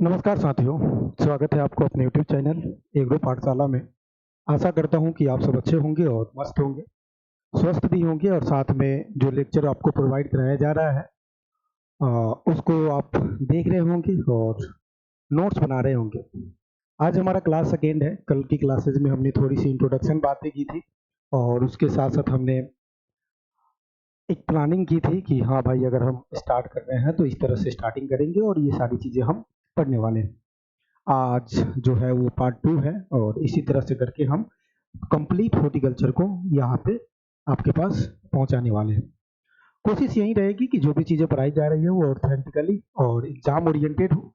नमस्कार साथियों, स्वागत है आपको अपने यूट्यूब चैनल एग्रो पाठशाला में। आशा करता हूं कि आप सब अच्छे होंगे और मस्त होंगे, स्वस्थ भी होंगे और साथ में जो लेक्चर आपको प्रोवाइड कराया जा रहा है उसको आप देख रहे होंगे और नोट्स बना रहे होंगे। आज हमारा क्लास सेकेंड है। कल की क्लासेज में हमने थोड़ी सी इंट्रोडक्शन बातें की थी और उसके साथ साथ हमने एक प्लानिंग की थी कि हाँ भाई, अगर हम स्टार्ट कर रहे हैं तो इस तरह से स्टार्टिंग करेंगे और ये सारी चीज़ें हम पढ़ने वाले हैं। आज जो है वो पार्ट 2 है और इसी तरह से करके हम कंप्लीट हॉर्टिकल्चर को यहाँ पे आपके पास पहुँचाने वाले हैं। कोशिश यही रहेगी कि जो भी चीज़ें पढ़ाई जा रही है वो ऑथेंटिकली और एग्जाम ओरिएंटेड हो।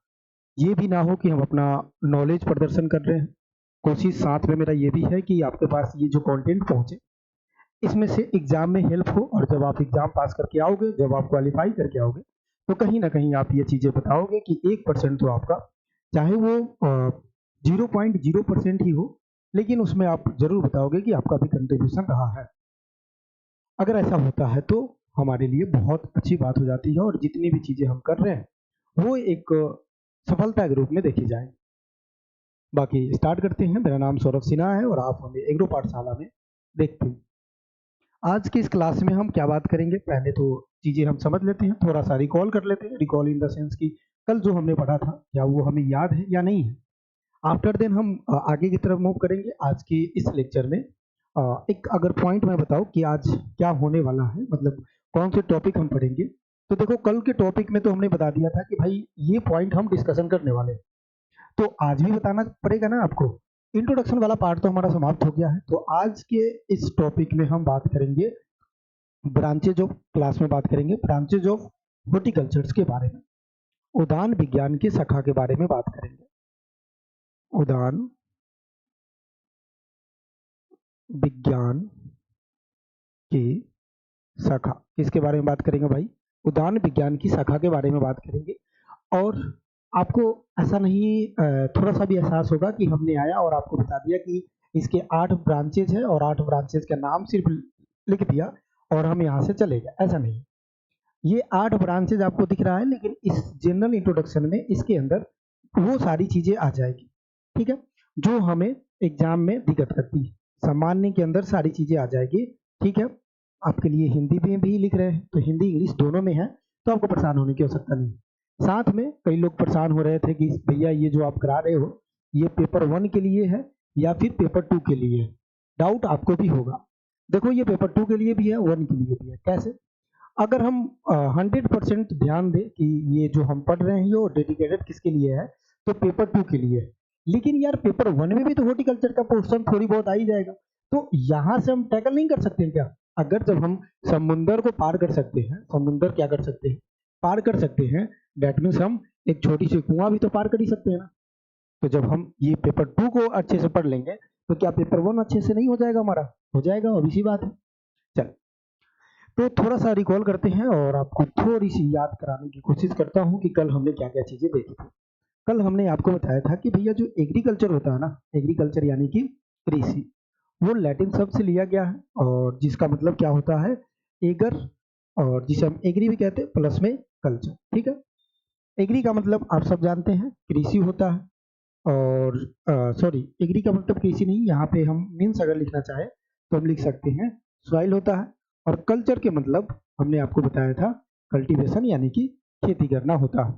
ये भी ना हो कि हम अपना नॉलेज प्रदर्शन कर रहे हैं। कोशिश साथ में मेरा ये भी है कि आपके पास ये जो कंटेंट पहुँचे इसमें से एग्जाम में हेल्प हो, और जब आप एग्जाम पास करके आओगे, जब आप क्वालिफाई करके आओगे, तो कहीं ना कहीं आप ये चीज़ें बताओगे कि 1% तो आपका, चाहे वो 0.0% ही हो, लेकिन उसमें आप जरूर बताओगे कि आपका भी कंट्रीब्यूशन रहा है। अगर ऐसा होता है तो हमारे लिए बहुत अच्छी बात हो जाती है और जितनी भी चीज़ें हम कर रहे हैं वो एक सफलता के रूप में देखी जाए। बाकी स्टार्ट करते हैं। मेरा नाम सौरभ सिन्हा है और आप हमें एग्रो पाठशाला में देखते हैं। आज की इस क्लास में हम क्या बात करेंगे, पहले तो चीज़ें हम समझ लेते हैं, थोड़ा सा रिकॉल कर लेते हैं। रिकॉल इन द सेंस कि कल जो हमने पढ़ा था क्या वो हमें याद है या नहीं है। आफ्टर देन हम आगे की तरफ मूव करेंगे। आज की इस लेक्चर में एक अगर पॉइंट मैं बताऊं कि आज क्या होने वाला है, मतलब कौन से टॉपिक हम पढ़ेंगे, तो देखो कल के टॉपिक में तो हमने बता दिया था कि भाई ये पॉइंट हम डिस्कशन करने वाले हैं, तो आज भी बताना पड़ेगा ना आपको। इंट्रोडक्शन वाला पार्ट तो हमारा समाप्त हो गया है, तो आज के इस टॉपिक में हम बात करेंगे ब्रांचेज ऑफ, क्लास में बात करेंगे ब्रांचेज ऑफ हॉर्टिकल्चर्स के बारे में। उद्यान विज्ञान की शाखा के बारे में बात करेंगे। उद्यान विज्ञान की शाखा, किसके बारे में बात करेंगे भाई? उद्यान विज्ञान की शाखा के बारे में बात करेंगे। और आपको ऐसा नहीं थोड़ा सा भी एहसास होगा कि हमने आया और आपको बता दिया कि इसके 8 ब्रांचेज है और 8 ब्रांचेज का नाम सिर्फ लिख दिया और हम यहाँ से चले गए, ऐसा नहीं। ये 8 ब्रांचेज आपको दिख रहा है, लेकिन इस जनरल इंट्रोडक्शन में इसके अंदर वो सारी चीजें आ जाएगी, ठीक है, जो हमें एग्जाम में दिक्कत करती है। सामान्य के अंदर सारी चीजें आ जाएगी, ठीक है। आपके लिए हिंदी में भी लिख रहे हैं तो हिंदी इंग्लिश दोनों में है, तो आपको परेशान होने की आवश्यकता नहीं। साथ में कई लोग परेशान हो रहे थे कि भैया ये जो आप करा रहे हो ये पेपर 1 के लिए है या फिर पेपर 2 के लिए है। डाउट आपको भी होगा। देखो ये पेपर 2 के लिए भी है, 1 के लिए भी है। कैसे? अगर हम 100% ध्यान दें कि ये जो हम पढ़ रहे हैं ये डेडिकेटेड किसके लिए है, तो पेपर 2 के लिए है। लेकिन यार पेपर 1 में भी तो हॉर्टिकल्चर का पोर्शन थोड़ी बहुत आ ही जाएगा, तो यहाँ से हम टैकल नहीं कर सकते हैं क्या? अगर जब हम समुंदर को पार कर सकते हैं, समुंदर क्या कर सकते हैं, पार कर सकते हैं, डेट मीन्स हम एक छोटी सी कुआं भी तो पार कर ही सकते हैं ना। तो जब हम ये पेपर 2 को अच्छे से पढ़ लेंगे तो क्या पेपर 1 अच्छे से नहीं हो जाएगा हमारा? हो जाएगा, और इसी बात है। चल, तो थोड़ा सा रिकॉल करते हैं और आपको थोड़ी सी याद कराने की कोशिश करता हूँ कि कल हमने क्या क्या चीजें देखी थी। कल हमने आपको बताया था कि भैया जो एग्रीकल्चर होता है ना, एग्रीकल्चर यानी कि कृषि, वो लैटिन शब्द से लिया गया है और जिसका मतलब क्या होता है, एगर, और जिसे हम एग्री भी कहते हैं प्लस में कल्चर, ठीक है। एग्री का मतलब आप सब जानते हैं कृषि होता है, और सॉरी, एग्री का मतलब कृषि नहीं, यहाँ पे हम मीन्स अगर लिखना चाहे तो हम लिख सकते हैं सॉइल होता है। और कल्चर के मतलब हमने आपको बताया था कल्टीवेशन यानी कि खेती करना होता है।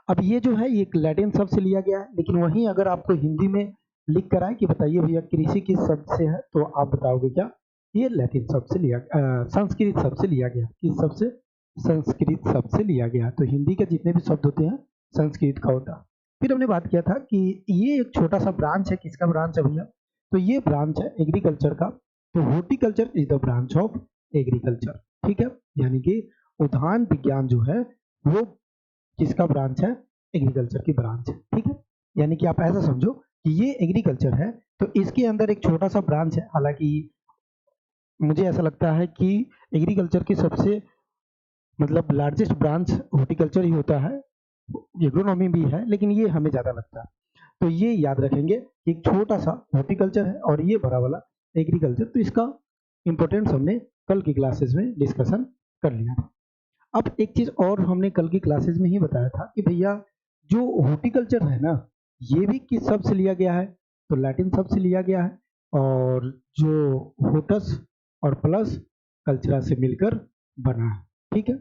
अब ये जो है ये एक लैटिन शब्द से लिया गया है, लेकिन वहीं अगर आपको हिंदी में लिख कर आए कि बताइए भैया कृषि किस शब्द से है, तो आप बताओगे क्या? ये लैटिन शब्द से लिया, संस्कृत शब्द से लिया गया। किस शब्द से? संस्कृत शब्द से लिया गया। तो हिंदी के जितने भी शब्द होते हैं संस्कृत का होता है। फिर हमने बात किया था कि ये एक छोटा सा ब्रांच है। किसका ब्रांच है भैया? तो ये ब्रांच है एग्रीकल्चर का। तो horticulture is the branch of agriculture, ठीक है। यानी कि उद्यान विज्ञान जो है वो किसका ब्रांच है? एग्रीकल्चर की ब्रांच है, ठीक है। यानी कि आप ऐसा समझो कि ये एग्रीकल्चर है तो इसके अंदर एक छोटा सा ब्रांच है। हालांकि मुझे ऐसा लगता है कि एग्रीकल्चर की सबसे मतलब लार्जेस्ट ब्रांच हॉर्टिकल्चर ही होता है। एग्रोनॉमी भी है, लेकिन ये हमें ज्यादा लगता है। तो ये याद रखेंगे कि एक छोटा सा हॉर्टिकल्चर है और ये बड़ा वाला एग्रीकल्चर। तो इसका इंपॉर्टेंस हमने कल की क्लासेस में डिस्कशन कर लिया था। अब एक चीज और हमने कल की क्लासेस में ही बताया था कि भैया जो हॉर्टिकल्चर है ना, ये भी किस शब्द से लिया गया है? तो लैटिन शब्द से लिया गया है, और जो होटस और प्लस कल्चरा से मिलकर बना है, ठीक है।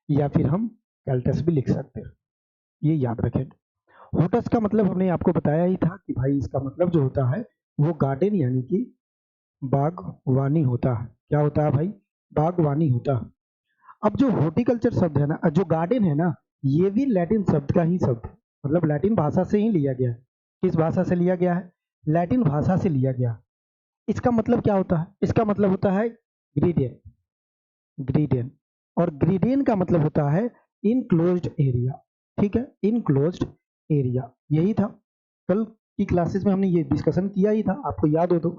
या फिर हम कैल्टस भी लिख सकते हैं, ये याद रखें। होटस का मतलब हमने आपको बताया ही था कि भाई इसका मतलब जो होता है वो गार्डन यानी कि बागवानी होता है। क्या होता है भाई? बागवानी होता है। अब जो हॉर्टिकल्चर शब्द है ना, जो गार्डन है ना, ये भी लैटिन शब्द का ही शब्द है, मतलब लैटिन भाषा से ही लिया गया है। किस भाषा से लिया गया है? लैटिन भाषा से लिया गया। इसका मतलब क्या होता है? इसका मतलब होता है ग्रीडियन। ग्रीडियन, और ग्रीडियन का मतलब होता है इनक्लोज्ड एरिया, ठीक है, इनक्लोज्ड एरिया। यही था, कल की क्लासेस में हमने ये डिस्कशन किया ही था, आपको याद हो तो।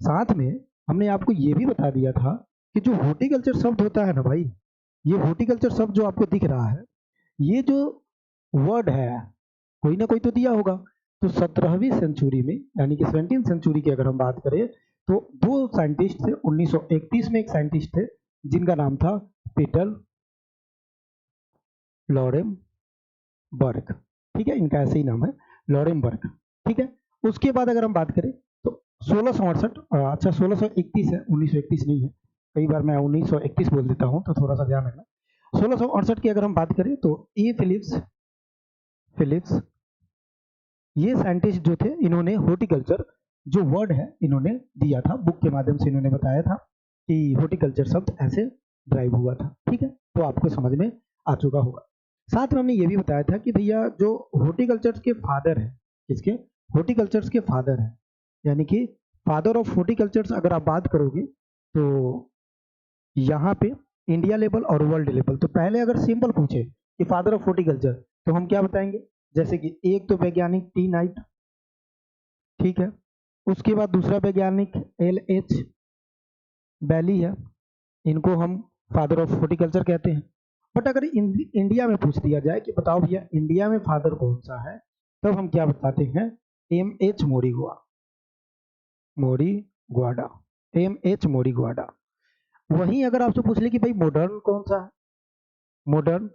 साथ में हमने आपको ये भी बता दिया था कि जो हॉर्टिकल्चर शब्द होता है ना भाई, ये हॉर्टिकल्चर शब्द जो आपको दिख रहा है, ये जो वर्ड है कोई ना कोई तो दिया होगा। तो 17वीं सेंचुरी में, यानी कि 17वीं सेंचुरी की अगर हम बात करें, तो दो साइंटिस्ट थे। 1931 में एक साइंटिस्ट थे जिनका नाम था पीटर लॉरेनबर्ग, ठीक है, इनका ऐसे ही नाम है, लॉरेनबर्ग, ठीक है। उसके बाद अगर हम बात करें तो 1668, अच्छा 1631 है, 1931 नहीं है, कई बार मैं 1931 बोल देता हूँ, तो थोड़ा सा ध्यान रखना। 1668 की अगर हम बात करें तो ई फिलिप्स फिलिप्स ये साइंटिस्ट जो थे, इन्होंने हॉर्टिकल्चर जो वर्ड है इन्होंने दिया था, बुक के माध्यम से इन्होंने बताया था कि हॉर्टिकल्चर शब्द ऐसे ड्राइव हुआ था, ठीक है। तो आपको समझ में आ चुका होगा। साथ में हमने ये भी बताया था कि भैया जो हॉर्टिकल्चर के फादर है, किसके? हॉर्टिकल्चर के फादर है, यानी कि फादर ऑफ हॉर्टिकल्चर अगर आप बात करोगे तो यहाँ पे इंडिया लेवल और वर्ल्ड लेवल, तो पहले अगर सिंपल पूछे कि फादर ऑफ हॉर्टिकल्चर, तो हम क्या बताएंगे? जैसे कि एक तो वैज्ञानिक टी नाइट, ठीक है। उसके बाद दूसरा वैज्ञानिक एल एच बैली है, इनको हम फादर ऑफ हॉर्टिकल्चर कहते हैं। बट अगर इंडिया में पूछ दिया जाए कि बताओ भैया इंडिया में फादर कौन सा है, तब हम क्या बताते हैं? M H Marigowda, M H Marigowda. वहीं अगर आपसे पूछ ले कि भाई मॉडर्न कौन सा है, मॉडर्न,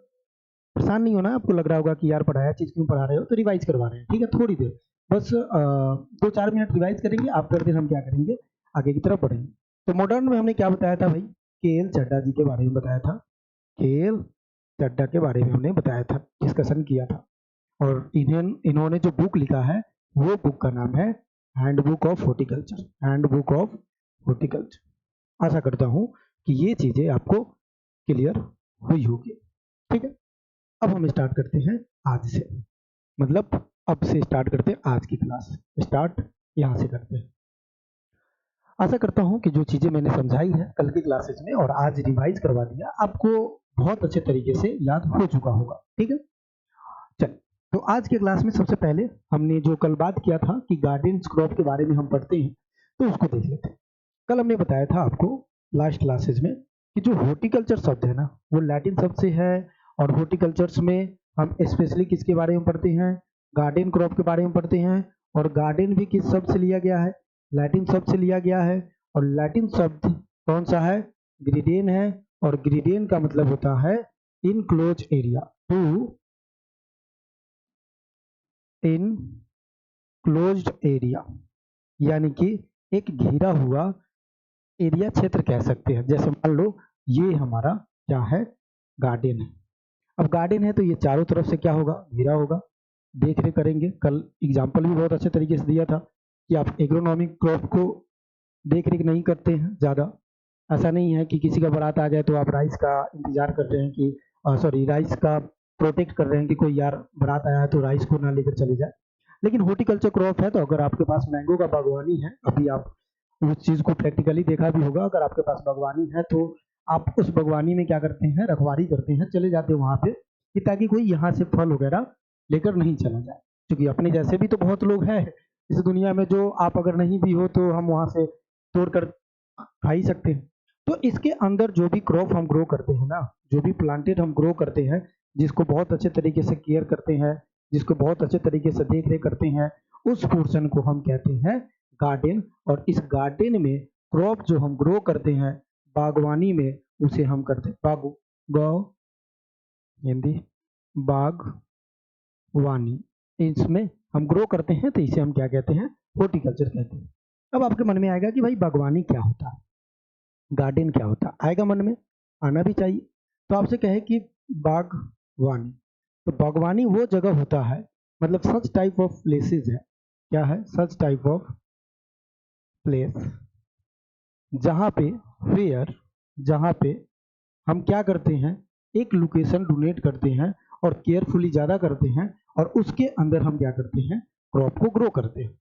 परेशान नहीं होना, आपको लग रहा होगा कि यार पढ़ाया चीज क्यों पढ़ा रहे हो, तो रिवाइज करवा रहे हैं, ठीक है, थोड़ी देर बस 2-4 मिनट रिवाइज करेंगे, आफ्टर दिन हम क्या करेंगे, आगे की तरफ बढ़ेंगे। तो मॉडर्न में हमने क्या बताया था भाई? के एल चड्डा जी के बारे में बताया था, के एल चड्डा के बारे में हमने बताया था, डिस्कशन किया था। और इन्होंने जो बुक लिखा है, वो बुक का नाम है handbook of horticulture, handbook of horticulture. आशा करता हूँ कि ये चीजें आपको क्लियर हुई होगी, ठीक है। अब हम स्टार्ट करते हैं आज से, मतलब अब से स्टार्ट करते हैं आज की क्लास, स्टार्ट यहाँ से करते हैं। आशा करता हूँ कि जो चीजें मैंने समझाई है कल की क्लासेस में और आज रिवाइज करवा दिया, आपको बहुत अच्छे तरीके से याद हो चुका होगा, ठीक है। चल, तो आज के क्लास में सबसे पहले हमने जो कल बात किया था कि गार्डन क्रॉप के बारे में हम पढ़ते हैं, तो उसको देख लेते हैं। कल हमने बताया था आपको लास्ट क्लासेस में कि जो हॉर्टिकल्चर शब्द है ना, वो लैटिन शब्द से है, और हॉर्टिकल्चर्स में हम स्पेशली किसके बारे में पढ़ते हैं? गार्डन क्रॉप के बारे में पढ़ते हैं। और गार्डन भी किस शब्द से लिया गया है? लैटिन शब्द से लिया गया है। और लैटिन शब्द कौन सा है? ग्रीडियन है। और ग्रीडियन का मतलब होता है enclose area, to enclosed area, यानी कि एक घिरा हुआ एरिया, क्षेत्र कह सकते हैं। जैसे मान लो ये हमारा क्या है? गार्डन है। अब गार्डन है तो ये चारों तरफ से क्या होगा? घिरा होगा। देख रेख करेंगे, कल एग्जाम्पल भी बहुत अच्छे तरीके से दिया था कि आप एग्रोनॉमिक क्रॉप को देख रेख नहीं करते हैं ज़्यादा। ऐसा नहीं है कि किसी का बारात आ जाए तो आप राइस का इंतजार कर रहे हैं कि सॉरी राइस का प्रोटेक्ट कर रहे हैं कि कोई यार बारात आया है तो राइस को ना लेकर चले जाए। लेकिन हॉर्टिकल्चर क्रॉप है तो अगर आपके पास मैंगो का बागवानी है, अभी आप उस चीज को प्रैक्टिकली देखा भी होगा, अगर आपके पास बागवानी है तो आप उस बागवानी में क्या करते हैं? रखवाली करते हैं, चले जाते हैं वहां पे कि ताकि कोई यहाँ से फल वगैरह लेकर नहीं चला जाए, क्योंकि अपने जैसे भी तो बहुत लोग हैं इस दुनिया में, जो आप अगर नहीं भी हो तो हम वहां से तोड़ कर खा ही सकते हैं। तो इसके अंदर जो भी क्रॉप हम ग्रो करते हैं ना, जो भी प्लांटेड हम ग्रो करते हैं, जिसको बहुत अच्छे तरीके से केयर करते हैं, जिसको बहुत अच्छे तरीके से देख रेख करते हैं, उस पोर्शन को हम कहते हैं गार्डन। और इस गार्डन में क्रॉप जो हम ग्रो करते हैं बागवानी में, उसे हम करते हैं बाग गौ हिंदी बागवानी, बागवानी, इसमें हम ग्रो करते हैं तो इसे हम क्या कहते हैं, हॉर्टिकल्चर कहते हैं। अब आपके मन में आएगा कि भाई बागवानी क्या होता है, गार्डन क्या होता है, आएगा मन में, आना भी चाहिए। तो आपसे कहे कि बागवानी, तो बागवानी वो जगह होता है, मतलब सच टाइप ऑफ प्लेसेस है, क्या है, सच टाइप ऑफ प्लेस जहाँ पे वेयर, जहाँ पे हम क्या करते हैं, एक लोकेशन डोनेट करते हैं और केयरफुली ज़्यादा करते हैं और उसके अंदर हम क्या करते हैं, क्रॉप को ग्रो करते हैं।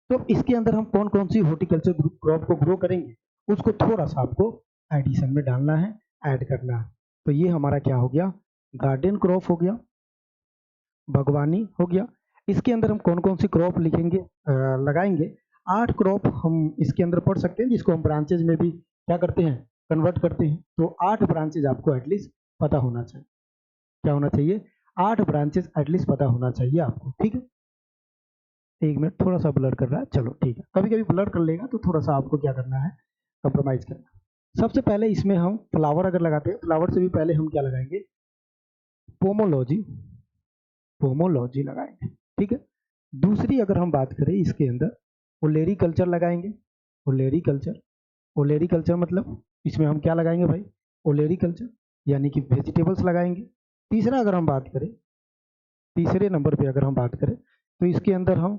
तो इसके अंदर हम कौन कौन सी हॉर्टिकल्चर क्रॉप को ग्रो करेंगे, उसको थोड़ा सा आपको एडिशन में डालना है, ऐड करना है। तो ये हमारा क्या हो गया, गार्डन क्रॉप हो गया, बागवानी हो गया। इसके अंदर हम कौन कौन सी क्रॉप लिखेंगे, लगाएंगे, 8 क्रॉप हम इसके अंदर पढ़ सकते हैं, जिसको हम ब्रांचेज में भी क्या करते हैं, कन्वर्ट करते हैं। तो 8 ब्रांचेज आपको एटलीस्ट पता होना चाहिए, क्या होना चाहिए, 8 ब्रांचेज एटलीस्ट पता होना चाहिए आपको, ठीक है। 1 मिनट, थोड़ा सा ब्लर कर रहा है, चलो ठीक है, कभी कभी ब्लर कर लेगा तो थोड़ा सा आपको क्या करना है, कंप्रोमाइज करना है। सबसे पहले इसमें हम फ्लावर अगर लगाते हैं, फ्लावर से भी पहले हम क्या लगाएंगे, पोमोलॉजी, पोमोलॉजी लगाएंगे, ठीक है। दूसरी अगर हम बात करें इसके अंदर, ओलेरी कल्चर लगाएंगे, ओलेरी कल्चर, ओलेरी कल्चर मतलब इसमें हम क्या लगाएंगे भाई, ओलेरी कल्चर, यानी कि वेजिटेबल्स लगाएंगे। तीसरा अगर हम बात करें, तीसरे नंबर पे अगर हम बात करें तो इसके अंदर हम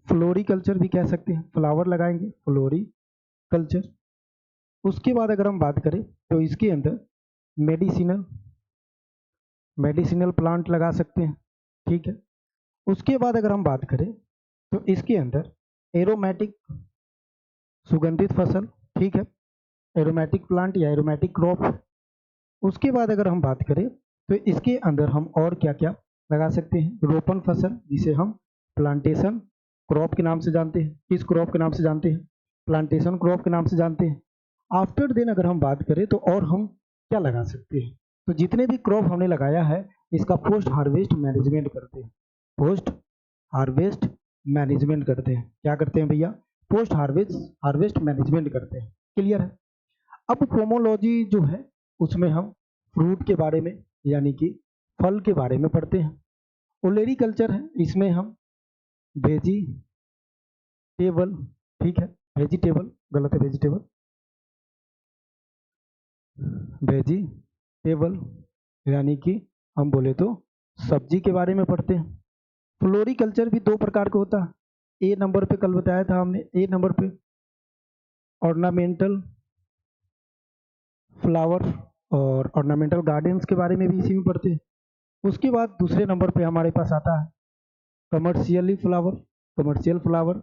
फ्लोरी कल्चर भी कह सकते हैं, फ्लावर लगाएंगे, फ्लोरी कल्चर। उसके बाद अगर हम बात करें तो इसके अंदर मेडिसिनल, मेडिसिनल प्लांट लगा सकते हैं, ठीक है। उसके बाद अगर हम बात करें तो इसके अंदर एरोमेटिक, सुगंधित फसल, ठीक है, एरोमेटिक प्लांट या एरोमेटिक क्रॉप। उसके बाद अगर हम बात करें तो इसके अंदर हम और क्या क्या लगा सकते हैं, रोपण फसल, जिसे हम प्लांटेशन क्रॉप के नाम से जानते हैं, किस क्रॉप के नाम से जानते हैं, प्लांटेशन क्रॉप के नाम से जानते हैं। आफ्टर देन अगर हम बात करें तो और हम क्या लगा सकते हैं, तो जितने भी क्रॉप हमने लगाया है इसका पोस्ट हार्वेस्ट मैनेजमेंट करते हैं, पोस्ट हार्वेस्ट मैनेजमेंट करते हैं, क्या करते हैं भैया, पोस्ट हार्वेस्ट, हार्वेस्ट मैनेजमेंट करते हैं, क्लियर है। अब पोमोलॉजी जो है उसमें हम फ्रूट के बारे में, यानी कि फल के बारे में पढ़ते हैं। ओलेरी कल्चर है, इसमें हम वेजिटेबल, ठीक है, वेजिटेबल गलत है, वेजिटेबल, वेजिटेबल यानी कि हम बोले तो सब्जी के बारे में पढ़ते हैं। फ्लोरिकल्चर भी 2 प्रकार का होता है, ए नंबर पे कल बताया था हमने, ए नंबर पे ऑर्नामेंटल फ्लावर और ऑर्नामेंटल गार्डन्स के बारे में भी इसी में पढ़ते हैं। उसके बाद दूसरे नंबर पे हमारे पास आता है कमर्शियली फ्लावर, कमर्शियल फ्लावर,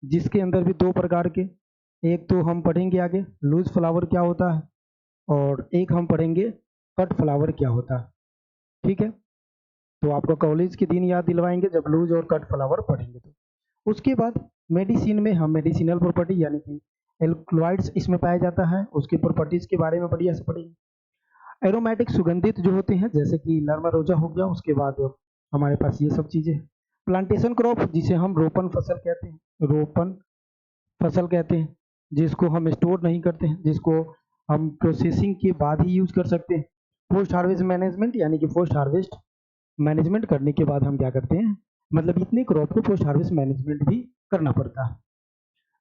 जिसके अंदर भी 2 प्रकार के, एक तो हम पढ़ेंगे आगे लूज फ्लावर क्या होता है और एक हम पढ़ेंगे कट फ्लावर क्या होता है, ठीक है। तो आपको कॉलेज के दिन याद दिलवाएंगे जब लूज और कट फ्लावर पढ़ेंगे तो। उसके बाद मेडिसिन में हम मेडिसिनल प्रॉपर्टी, यानी कि एल्कलॉइड्स इसमें पाया जाता है, उसकी प्रॉपर्टीज के बारे में बढ़िया से पढ़ेंगे। एरोमेटिक सुगंधित जो होते हैं जैसे कि नर्मा रोजा हो गया, उसके बाद हमारे पास ये सब चीजें। प्लांटेशन क्रॉप जिसे हम रोपन फसल कहते हैं, रोपन फसल कहते हैं, जिसको हम स्टोर नहीं करते हैं, जिसको हम प्रोसेसिंग के बाद ही यूज कर सकते हैं। पोस्ट हार्वेस्ट मैनेजमेंट, यानी कि पोस्ट हार्वेस्ट मैनेजमेंट करने के बाद हम क्या करते हैं, मतलब इतने क्रॉप को पोस्ट हार्वेस्ट मैनेजमेंट भी करना पड़ता है।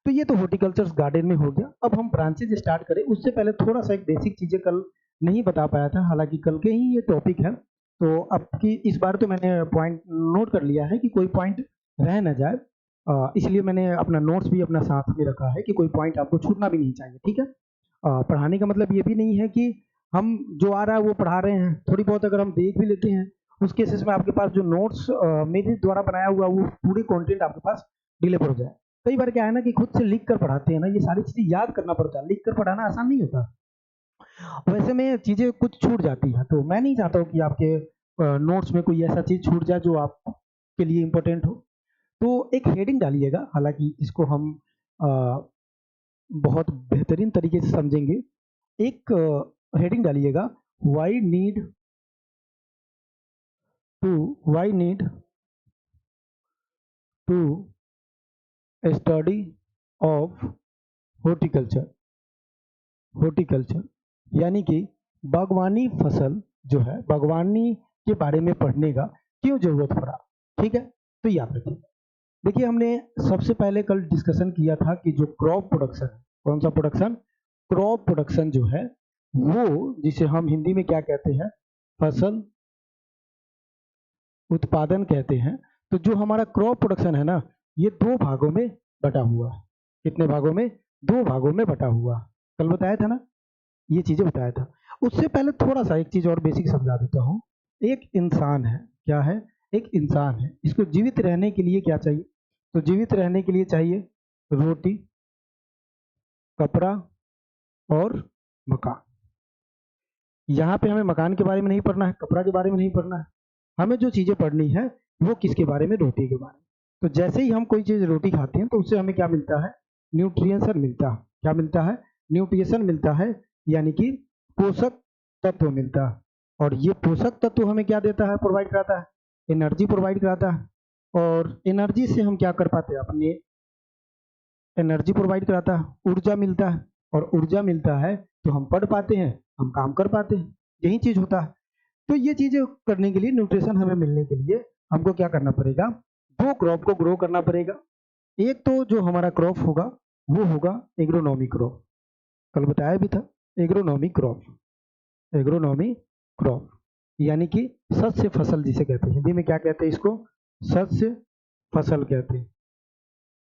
तो ये तो हॉर्टिकल्चर गार्डन में हो गया। अब हम ब्रांचेज स्टार्ट करें उससे पहले थोड़ा सा एक बेसिक चीजें कल नहीं बता पाया था, हालांकि कल के ही ये टॉपिक है, तो अब की इस बार तो मैंने पॉइंट नोट कर लिया है कि कोई पॉइंट रह ना जाए, इसलिए मैंने अपना नोट्स भी अपना साथ में रखा है कि कोई पॉइंट आपको छूटना भी नहीं चाहिए, ठीक है। पढ़ाने का मतलब ये भी नहीं है कि हम जो आ रहा है वो पढ़ा रहे हैं, थोड़ी बहुत अगर हम देख भी लेते हैं उस केसेस में आपके पास जो नोट्स मेरे द्वारा बनाया हुआ वो पूरी कंटेंट आपके पास डिलीवर हो जाए। कई बार क्या है ना कि खुद से लिख कर पढ़ाते हैं ना, ये सारी चीजें याद करना पड़ता है, लिख कर पढ़ाना आसान नहीं होता, वैसे में चीजें कुछ छूट जाती है। तो मैं नहीं चाहता हूँ कि आपके नोट्स में कोई ऐसा चीज छूट जाए जो आपके लिए इम्पोर्टेंट हो। तो एक हेडिंग डालिएगा, हालांकि इसको हम अ, बहुत बेहतरीन तरीके से समझेंगे। एक हेडिंग डालिएगा, why need to, why need to study of horticulture, horticulture यानी कि बागवानी फसल जो है, बागवानी के बारे में पढ़ने का क्यों जरूरत पड़ा। ठीक है, तो याद रखिए। देखिए हमने सबसे पहले कल डिस्कशन किया था कि जो क्रॉप प्रोडक्शन है, कौन सा प्रोडक्शन, क्रॉप प्रोडक्शन जो है वो, जिसे हम हिंदी में क्या कहते हैं, फसल उत्पादन कहते हैं। तो जो हमारा क्रॉप प्रोडक्शन है ना, ये दो भागों में बटा हुआ है। कितने भागों में, दो भागों में बटा हुआ। कल बताया था ना, ये चीजें बताया था। उससे पहले थोड़ा सा एक चीज और बेसिक समझा देता हूँ। एक इंसान है, क्या है, एक इंसान है, इसको जीवित रहने के लिए क्या चाहिए, तो जीवित रहने के लिए चाहिए रोटी, कपड़ा और मकान। यहाँ पे हमें मकान के बारे में नहीं पढ़ना है, कपड़ा के बारे में नहीं पढ़ना है, हमें जो चीजें पढ़नी है वो किसके बारे में, रोटी के बारे में। तो जैसे ही हम कोई चीज रोटी खाते हैं तो उससे हमें क्या मिलता है, न्यूट्रिएंशन मिलता है। क्या मिलता है, न्यूट्रिएशन मिलता है, यानी कि पोषक तत्व मिलता है। और ये पोषक तत्व हमें क्या देता है, प्रोवाइड कराता है, एनर्जी प्रोवाइड कराता है। और एनर्जी से हम क्या कर पाते हैं, अपने एनर्जी प्रोवाइड कराता है, ऊर्जा मिलता है। और ऊर्जा मिलता है तो हम पढ़ पाते हैं, हम काम कर पाते हैं, यही चीज होता है। तो ये चीजें करने के लिए, न्यूट्रिशन हमें मिलने के लिए हमको क्या करना पड़ेगा, दो क्रॉप को ग्रो करना पड़ेगा। एक तो जो हमारा क्रॉप होगा वो होगा एग्रोनॉमी क्रॉप, कल बताया भी था, एग्रोनॉमी क्रॉप। एग्रोनॉमी क्रॉप यानी कि शस्य फसल जिसे कहते हैं, हिंदी में क्या कहते हैं इसको, शस्य फसल कहते हैं।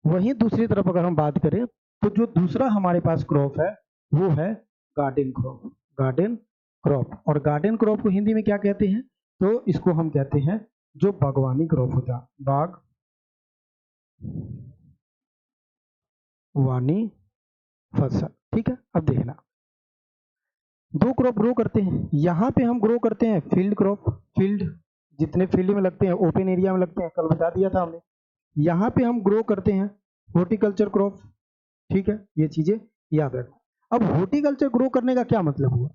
वहीं दूसरी तरफ अगर हम बात करें तो जो दूसरा हमारे पास क्रॉप है वो है गार्डन क्रॉप। गार्डन क्रॉप, और गार्डन क्रॉप को हिंदी में क्या कहते हैं, तो इसको हम कहते हैं जो बागवानी क्रॉप होता है, बागवानी फसल। ठीक है, अब देखना, दो क्रॉप ग्रो करते हैं। यहाँ पे हम ग्रो करते हैं फील्ड क्रॉप, फील्ड जितने फील्ड में लगते हैं, ओपन एरिया में लगते हैं, कल बता दिया था हमने। यहाँ पे हम ग्रो करते हैं हॉर्टिकल्चर क्रॉप। ठीक है, ये चीजें याद रखना। अब हॉर्टिकल्चर ग्रो करने का क्या मतलब हुआ,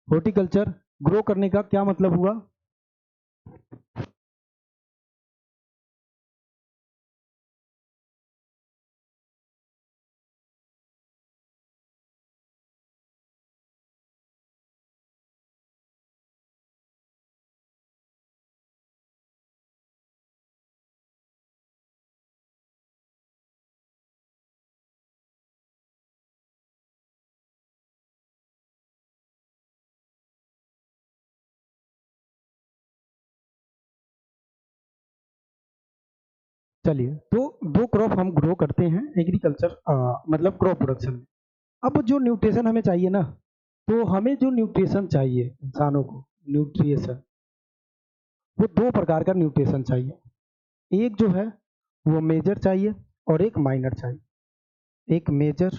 हॉर्टिकल्चर ग्रो करने का क्या मतलब हुआ, चलिए, तो दो क्रॉप हम ग्रो करते हैं एग्रीकल्चर, मतलब क्रॉप प्रोडक्शन में। अब जो न्यूट्रिशन हमें चाहिए ना, तो हमें जो न्यूट्रिशन चाहिए इंसानों को, न्यूट्रिशन, वो दो प्रकार का न्यूट्रिशन चाहिए। एक जो है वो मेजर चाहिए और एक माइनर चाहिए। एक मेजर,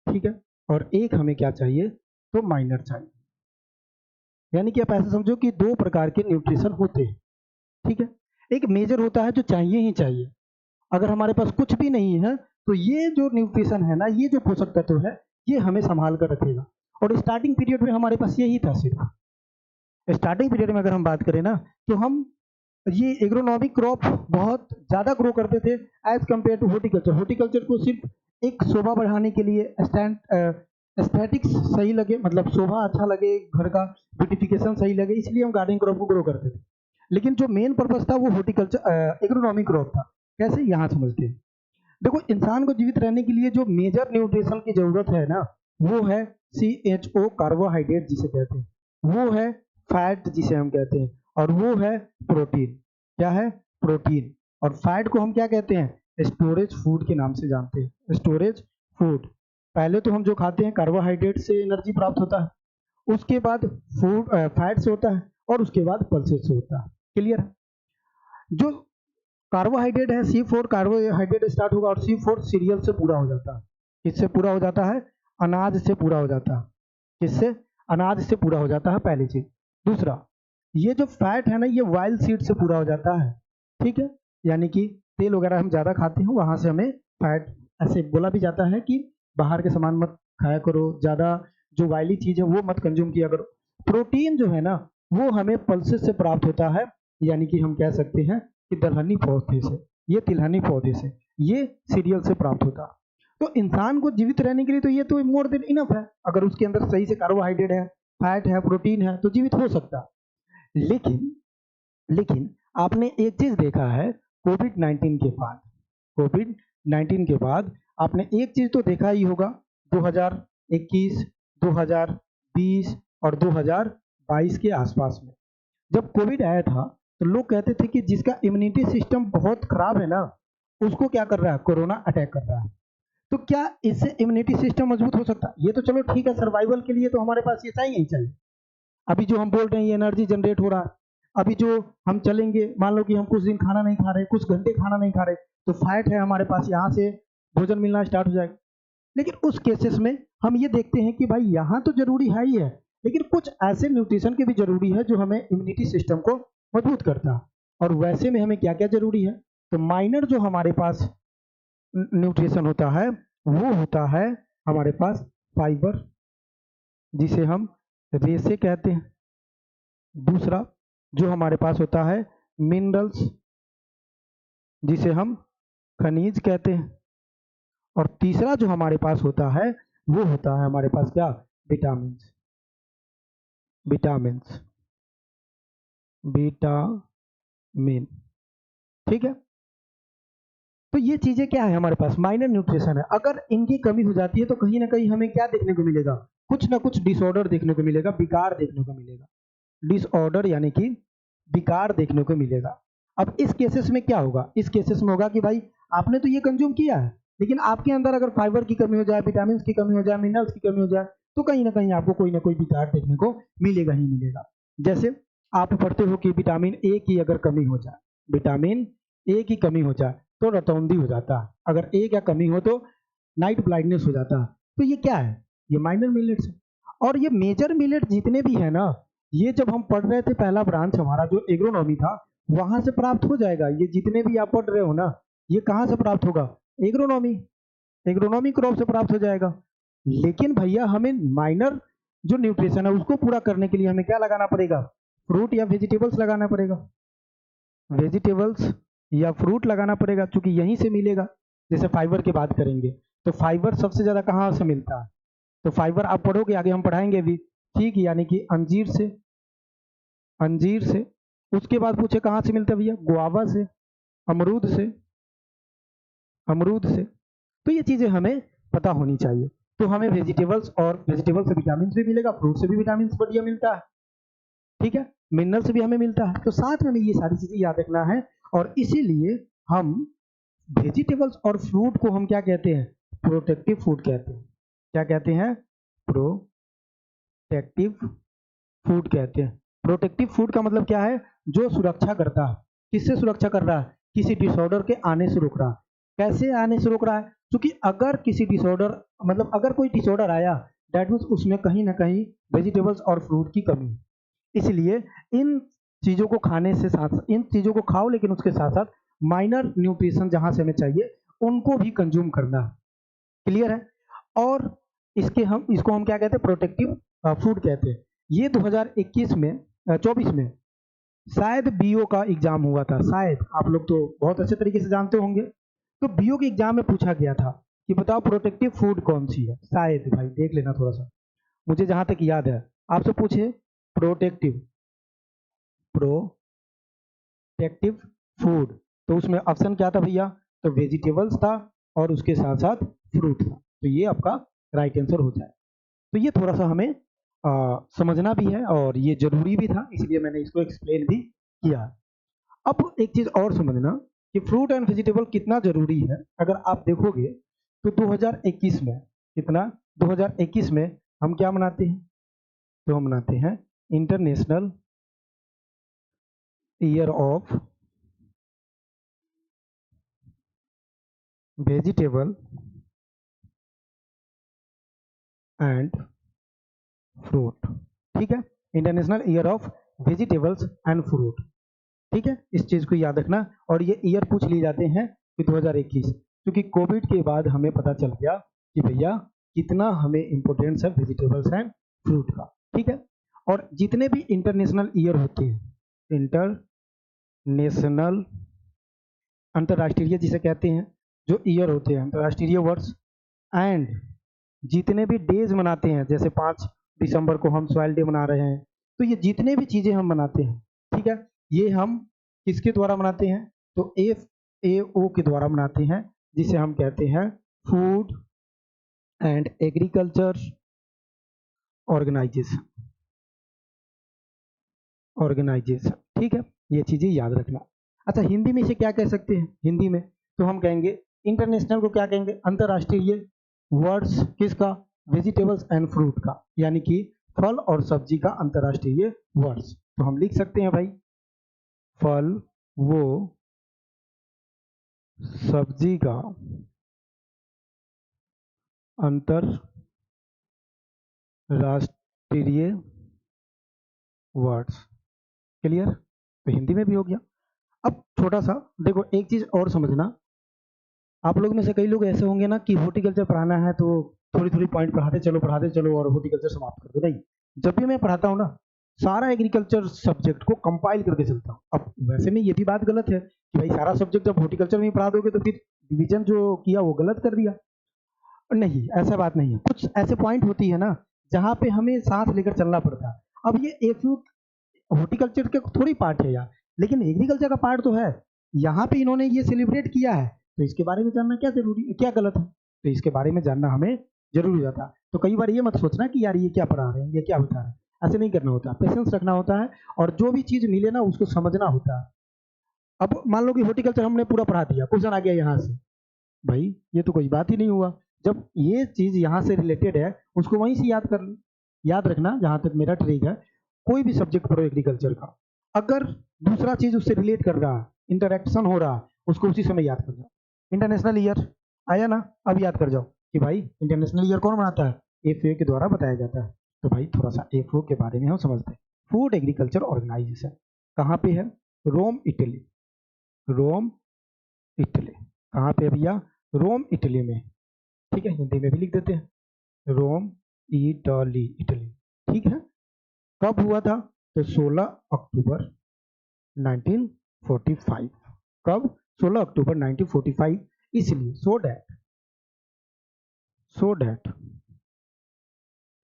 ठीक है, और एक हमें क्या चाहिए, तो माइनर चाहिए। यानी कि आप ऐसे समझो कि दो प्रकार के न्यूट्रिशन होते हैं। ठीक है, एक मेजर होता है जो चाहिए ही चाहिए, अगर हमारे पास कुछ भी नहीं है तो ये जो न्यूट्रिशन है ना, ये जो पोषक तत्व है, ये हमें संभाल कर रखेगा। और स्टार्टिंग पीरियड में हमारे पास यही था सिर्फ। स्टार्टिंग पीरियड में अगर हम बात करें ना, तो हम ये एग्रोनॉमिक क्रॉप बहुत ज्यादा ग्रो करते थे as compare to horticulture. Horticulture को सिर्फ एक शोभा बढ़ाने के लिए, एस्थेटिक्स सही लगे, मतलब शोभा अच्छा लगे घर का, ब्यूटिफिकेशन सही लगे, इसलिए हम गार्डन क्रॉप को ग्रो करते थे। लेकिन जो मेन पर्पज था वो हॉर्टिकल्चर एग्रोनॉमिक क्रॉप था। कैसे, यहाँ समझते हैं। देखो, इंसान को जीवित रहने के लिए जो मेजर न्यूट्रिशन की जरूरत है ना, वो है CHO, कार्बोहाइड्रेट जिसे कहते हैं, वो है फैट जिसे हम कहते हैं, और वो है प्रोटीन। क्या है, प्रोटीन। और फैट को हम क्या कहते हैं, स्टोरेज फूड के नाम से जानते हैं, स्टोरेज फूड। पहले तो हम जो खाते हैं कार्बोहाइड्रेट से एनर्जी प्राप्त होता है, उसके बाद फूड फैट से होता है, और उसके बाद पल्सेस से होता है। क्लियर। जो कार्बोहाइड्रेट है, C4 कार्बोहाइड्रेट स्टार्ट होगा, और C4 सीरियल से पूरा हो जाता है। किससे पूरा हो जाता है, अनाज से पूरा हो जाता है। किससे, अनाज से पूरा हो जाता है, पहली चीज। दूसरा, ये जो फैट है ना, ये वाइल्ड सीड से पूरा हो जाता है। ठीक है, यानी कि तेल वगैरह हम ज्यादा खाते हैं, वहां से हमें फैट, ऐसे बोला भी जाता है कि बाहर के सामान मत खाया करो, ज्यादा जो वायली चीज है वो मत कंज्यूम किया करो। प्रोटीन जो है ना, वो हमें पल्सेस से प्राप्त होता है, यानी कि हम कह सकते हैं कि दलहनी पौधे से, ये तिलहनी पौधे से, ये सीरियल से प्राप्त होता है। तो इंसान को जीवित रहने के लिए तो ये तो मोर देन इनफ है। अगर उसके अंदर सही से कार्बोहाइड्रेट है, फैट है, प्रोटीन है, तो जीवित हो सकता है। लेकिन लेकिन आपने एक चीज देखा है कोविड 19 के बाद आपने एक चीज तो देखा ही होगा 2021, 2020 और 2022 के आसपास में जब कोविड आया था तो लोग कहते थे कि जिसका इम्यूनिटी सिस्टम बहुत खराब है ना उसको क्या कर रहा है, कोरोना अटैक कर रहा है। तो क्या इससे इम्यूनिटी सिस्टम मजबूत हो सकता है? ये तो चलो ठीक है, सर्वाइवल के लिए तो हमारे पास ये चाहिए ही चाहिए। अभी जो हम बोल रहे हैं ये एनर्जी जनरेट हो रहा है, अभी जो हम चलेंगे, मान लो कि हम कुछ दिन खाना नहीं खा रहे, कुछ घंटे खाना नहीं खा रहे, तो फैट है हमारे पास, यहाँ से भोजन मिलना स्टार्ट हो जाएगा। लेकिन उस केसेस में हम ये देखते हैं कि भाई यहाँ तो जरूरी है ही है, लेकिन कुछ ऐसे न्यूट्रिशन के भी जरूरी है जो हमें इम्यूनिटी सिस्टम को मजबूत करता है। और वैसे में हमें क्या क्या जरूरी है? तो माइनर जो हमारे पास न्यूट्रिशन होता है वो होता है हमारे पास फाइबर, जिसे हम रेसे कहते हैं। दूसरा जो हमारे पास होता है मिनरल्स, जिसे हम खनिज कहते हैं। और तीसरा जो हमारे पास होता है वो होता है हमारे पास क्या, विटामिन। विटामिन, विटामिन, ठीक है। तो ये चीजें क्या है, हमारे पास माइनर न्यूट्रिशन है। अगर इनकी कमी हो जाती है तो कहीं ना कहीं हमें क्या देखने को मिलेगा, कुछ ना कुछ डिसऑर्डर देखने को मिलेगा, विकार देखने को मिलेगा। डिसऑर्डर यानी कि विकार देखने को मिलेगा। अब इस केसेस में क्या होगा, इस केसेस में होगा कि भाई आपने तो ये कंज्यूम किया है, लेकिन आपके अंदर अगर फाइबर की कमी हो जाए, विटामिन की कमी हो जाए, मिनरल्स की कमी हो जाए, तो कहीं ना कहीं आपको कोई ना कोई विकार देखने को मिलेगा ही मिलेगा। जैसे आप पढ़ते हो कि विटामिन ए की अगर कमी हो जाए, विटामिन ए की कमी हो जाए तो रतौंधी हो जाता है। अगर ए का कमी हो तो नाइट ब्लाइंडनेस हो जाता है। तो ये क्या है, ये माइनर मिलेट्स है। और ये मेजर मिलेट जितने भी है ना, ये जब हम पढ़ रहे थे पहला ब्रांच हमारा जो एग्रोनॉमी था, वहां से प्राप्त हो जाएगा। ये जितने भी आप पढ़ रहे हो ना, ये कहाँ से प्राप्त होगा, एग्रोनॉमी, एग्रोनॉमी क्रॉप से प्राप्त हो जाएगा। लेकिन भैया हमें माइनर जो न्यूट्रिशन है उसको पूरा करने के लिए हमें क्या लगाना पड़ेगा, फ्रूट या वेजिटेबल्स लगाना पड़ेगा, वेजिटेबल्स या फ्रूट लगाना पड़ेगा, क्योंकि यहीं से मिलेगा। जैसे फाइबर की बात करेंगे तो फाइबर सबसे ज्यादा कहाँ से मिलता है, तो फाइबर आप पढ़ोगे, आगे हम पढ़ाएंगे भी, ठीक, यानी कि अंजीर से, अंजीर से। उसके बाद पूछे कहाँ से मिलता है भैया, गुआवा से, अमरूद से, अमरूद से। तो ये चीजें हमें पता होनी चाहिए। तो हमें वेजिटेबल्स, और वेजिटेबल से विटामिन भी मिलेगा, फ्रूट से भी विटामिन बढ़िया मिलता है, ठीक है, मिनरल से भी हमें मिलता है। तो साथ में हमें ये सारी चीजें याद रखना है। और इसीलिए हम वेजिटेबल्स और फ्रूट को हम क्या कहते हैं, प्रोटेक्टिव फूड कहते हैं। क्या कहते हैं, प्रोटेक्टिव फूड कहते हैं। प्रोटेक्टिव फूड का मतलब क्या है, जो सुरक्षा करता है। किससे सुरक्षा कर रहा है, किसी डिसऑर्डर के आने से रोक रहा है। कैसे आने से रोक रहा है, क्योंकि अगर किसी डिसऑर्डर, मतलब अगर कोई डिसऑर्डर आया, दैट मीन्स उसमें कहीं ना कहीं वेजिटेबल्स और फ्रूट की कमी है। इसलिए इन चीजों को खाने से साथ, इन चीजों को खाओ, लेकिन उसके साथ साथ माइनर न्यूट्रिशन जहां से हमें चाहिए उनको भी कंज्यूम करना। क्लियर है। और इसको हम क्या कहते हैं, प्रोटेक्टिव फूड कहते हैं। ये 2021 में 24 में शायद बीओ का एग्जाम हुआ था, शायद आप लोग तो बहुत अच्छे तरीके से जानते होंगे। तो बीओ के एग्जाम में पूछा गया था कि बताओ प्रोटेक्टिव फूड कौन सी है। शायद भाई देख लेना थोड़ा सा, मुझे जहां तक याद है आपसे पूछे प्रोटेक्टिव, प्रोटेक्टिव फूड, तो उसमें ऑप्शन क्या था भैया, तो वेजिटेबल्स था और उसके साथ साथ फ्रूट था। तो ये आपका राइट आंसर हो जाए। तो ये थोड़ा सा हमें समझना भी है और ये जरूरी भी था, इसलिए मैंने इसको एक्सप्लेन भी किया। अब एक चीज और समझना कि फ्रूट एंड वेजिटेबल कितना जरूरी है। अगर आप देखोगे तो 2021 में कितना, 2021 में हम क्या मनाते हैं, तो हम मनाते हैं international year of vegetable and fruit. ठीक है, international year of vegetables and fruit. ठीक है, इस चीज को याद रखना। और ये ईयर पूछ लिए जाते हैं कि 2021, क्योंकि कोविड के बाद हमें पता चल गया कि भैया कितना हमें इंपॉर्टेंस है वेजिटेबल्स एंड फ्रूट का। ठीक है, और जितने भी इंटरनेशनल ईयर होते हैं, इंटरनेशनल, अंतर्राष्ट्रीय जिसे कहते हैं, जो ईयर होते हैं, अंतर्राष्ट्रीय वर्ष, एंड जितने भी डेज मनाते हैं, जैसे 5 दिसंबर को हम सॉइल डे मना रहे हैं, तो ये जितने भी चीजें हम मनाते हैं, ठीक है, ये हम किसके द्वारा मनाते हैं? तो FAO के द्वारा मनाते हैं, जिसे हम कहते हैं फूड एंड एग्रीकल्चर ऑर्गेनाइजेशन। ठीक है, ये चीजें याद रखना। अच्छा, हिंदी में इसे क्या कह सकते हैं? हिंदी में तो हम कहेंगे इंटरनेशनल को क्या कहेंगे? अंतरराष्ट्रीय वर्ड्स किसका? वेजिटेबल्स एंड फ्रूट का, यानी कि फल और सब्जी का अंतरराष्ट्रीय वर्ड्स। तो हम लिख सकते हैं भाई, फल वो सब्जी का अंतरराष्ट्रीय वर्ड्स। क्लियर? तो हिंदी में भी हो गया। अब छोटा सा देखो, एक चीज और समझना, आप लोग में से कई लोग ऐसे होंगे ना कि हॉर्टिकल्चर पढ़ाना है तो थोड़ी थोड़ी पॉइंट पढ़ाते चलो और हॉर्टिकल्चर समाप्त कर दो। नहीं, जब भी मैं पढ़ाता हूँ ना, सारा एग्रीकल्चर सब्जेक्ट को कंपाइल करके चलता हूँ। अब वैसे में ये भी बात गलत है कि भाई सारा सब्जेक्ट जब हॉर्टिकल्चर में पढ़ा दोगे तो फिर डिवीजन जो किया वो गलत कर दिया। नहीं, ऐसा बात नहीं है। कुछ ऐसे पॉइंट होती है ना जहाँ पे हमें साथ लेकर चलना पड़ता है। अब ये एफयू हॉर्टिकल्चर का थोड़ी पार्ट है यार, लेकिन एग्रीकल्चर का पार्ट तो है। यहाँ पे इन्होंने ये सेलिब्रेट किया है, तो इसके बारे में जानना क्या जरूरी, क्या गलत है? तो इसके बारे में जानना हमें जरूरी हो जाता है। तो कई बार ये मत सोचना कि यार ये क्या पढ़ा रहे हैं, ये क्या बता रहे हैं, ऐसे नहीं करना होता। पेशेंस रखना होता है और जो भी चीज मिले ना उसको समझना होता है। अब मान लो कि हॉर्टिकल्चर हमने पूरा पढ़ा दिया, क्वेश्चन आ गया यहाँ से, भाई ये तो कोई बात ही नहीं हुआ। जब ये चीज यहाँ से रिलेटेड है उसको वहीं से याद कर लो। याद रखना, जहां तक मेरा ट्रिक है, कोई भी सब्जेक्ट पढ़ो एग्रीकल्चर का, अगर दूसरा चीज उससे रिलेट कर रहा है, इंटरेक्शन हो रहा है, उसको उसी समय याद कर जाओ। इंटरनेशनल ईयर आया ना, अब याद कर जाओ कि भाई इंटरनेशनल ईयर कौन मनाता है? एफएओ के द्वारा बताया जाता है। तो भाई थोड़ा सा एफएओ के बारे में हम समझते हैं। फूड एग्रीकल्चर ऑर्गेनाइजेशन कहाँ पे है? Rome Italy. रोम इटली कहाँ पे है भैया? रोम इटली में। ठीक है, हिंदी में भी लिख देते हैं, रोम इटली, इटली। ठीक है, कब हुआ था? तो 16 अक्टूबर 1945। कब? 16 अक्टूबर 1945। इसलिए सो डैट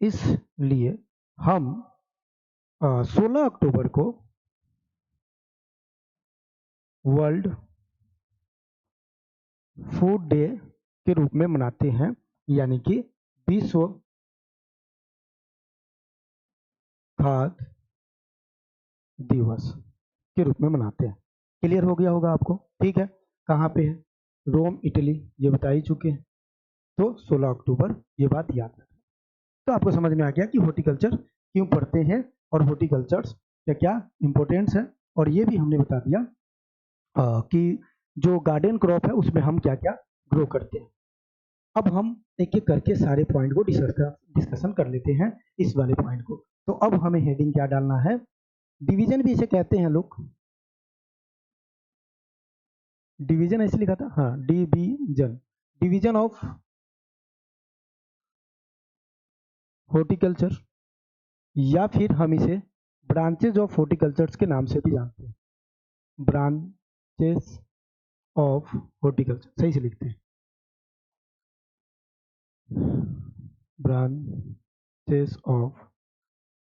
इसलिए हम 16 अक्टूबर को वर्ल्ड फूड डे के रूप में मनाते हैं, यानी कि विश्व खाद्य दिवस के रूप में मनाते हैं। क्लियर हो गया होगा आपको? ठीक है, कहाँ पे है? रोम इटली, ये बता ही चुके हैं। तो 16 अक्टूबर, ये बात याद रखना। तो आपको समझ में आ गया कि हॉर्टिकल्चर क्यों पढ़ते हैं और हॉर्टिकल्चर क्या क्या इंपॉर्टेंस है। और ये भी हमने बता दिया कि जो गार्डन क्रॉप है उसमें हम क्या क्या ग्रो करते हैं। अब हम एक एक करके सारे पॉइंट को डिस्कशन कर लेते हैं, इस वाले पॉइंट को। तो अब हमें हेडिंग क्या डालना है? डिवीजन भी इसे कहते हैं लोग, डिवीजन ऐसे लिखा था, हाँ, डिवीजन, डिवीजन ऑफ हॉर्टिकल्चर, या फिर हम इसे ब्रांचेज ऑफ हॉर्टिकल्चर के नाम से भी जानते हैं। ब्रांचेस ऑफ हॉर्टिकल्चर, सही से लिखते हैं, ब्रांचेस ऑफ।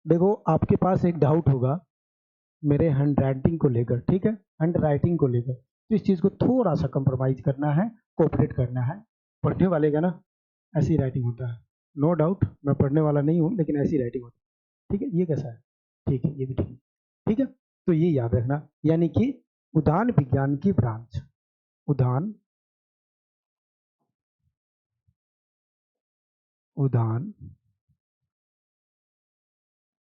देखो आपके पास एक डाउट होगा मेरे हैंड राइटिंग को लेकर, ठीक है, हैंड राइटिंग को लेकर, तो इस चीज को थोड़ा सा कंप्रोमाइज करना है, कोऑपरेट करना है। पढ़ने वाले का ना ऐसी राइटिंग होता है, नो डाउट मैं पढ़ने वाला नहीं हूँ, लेकिन ऐसी राइटिंग होती है। ठीक है, ये कैसा है? ठीक है, ये भी ठीक है। ठीक है, तो ये याद रखना, यानी कि उद्यान विज्ञान की ब्रांच, उद्यान उद्यान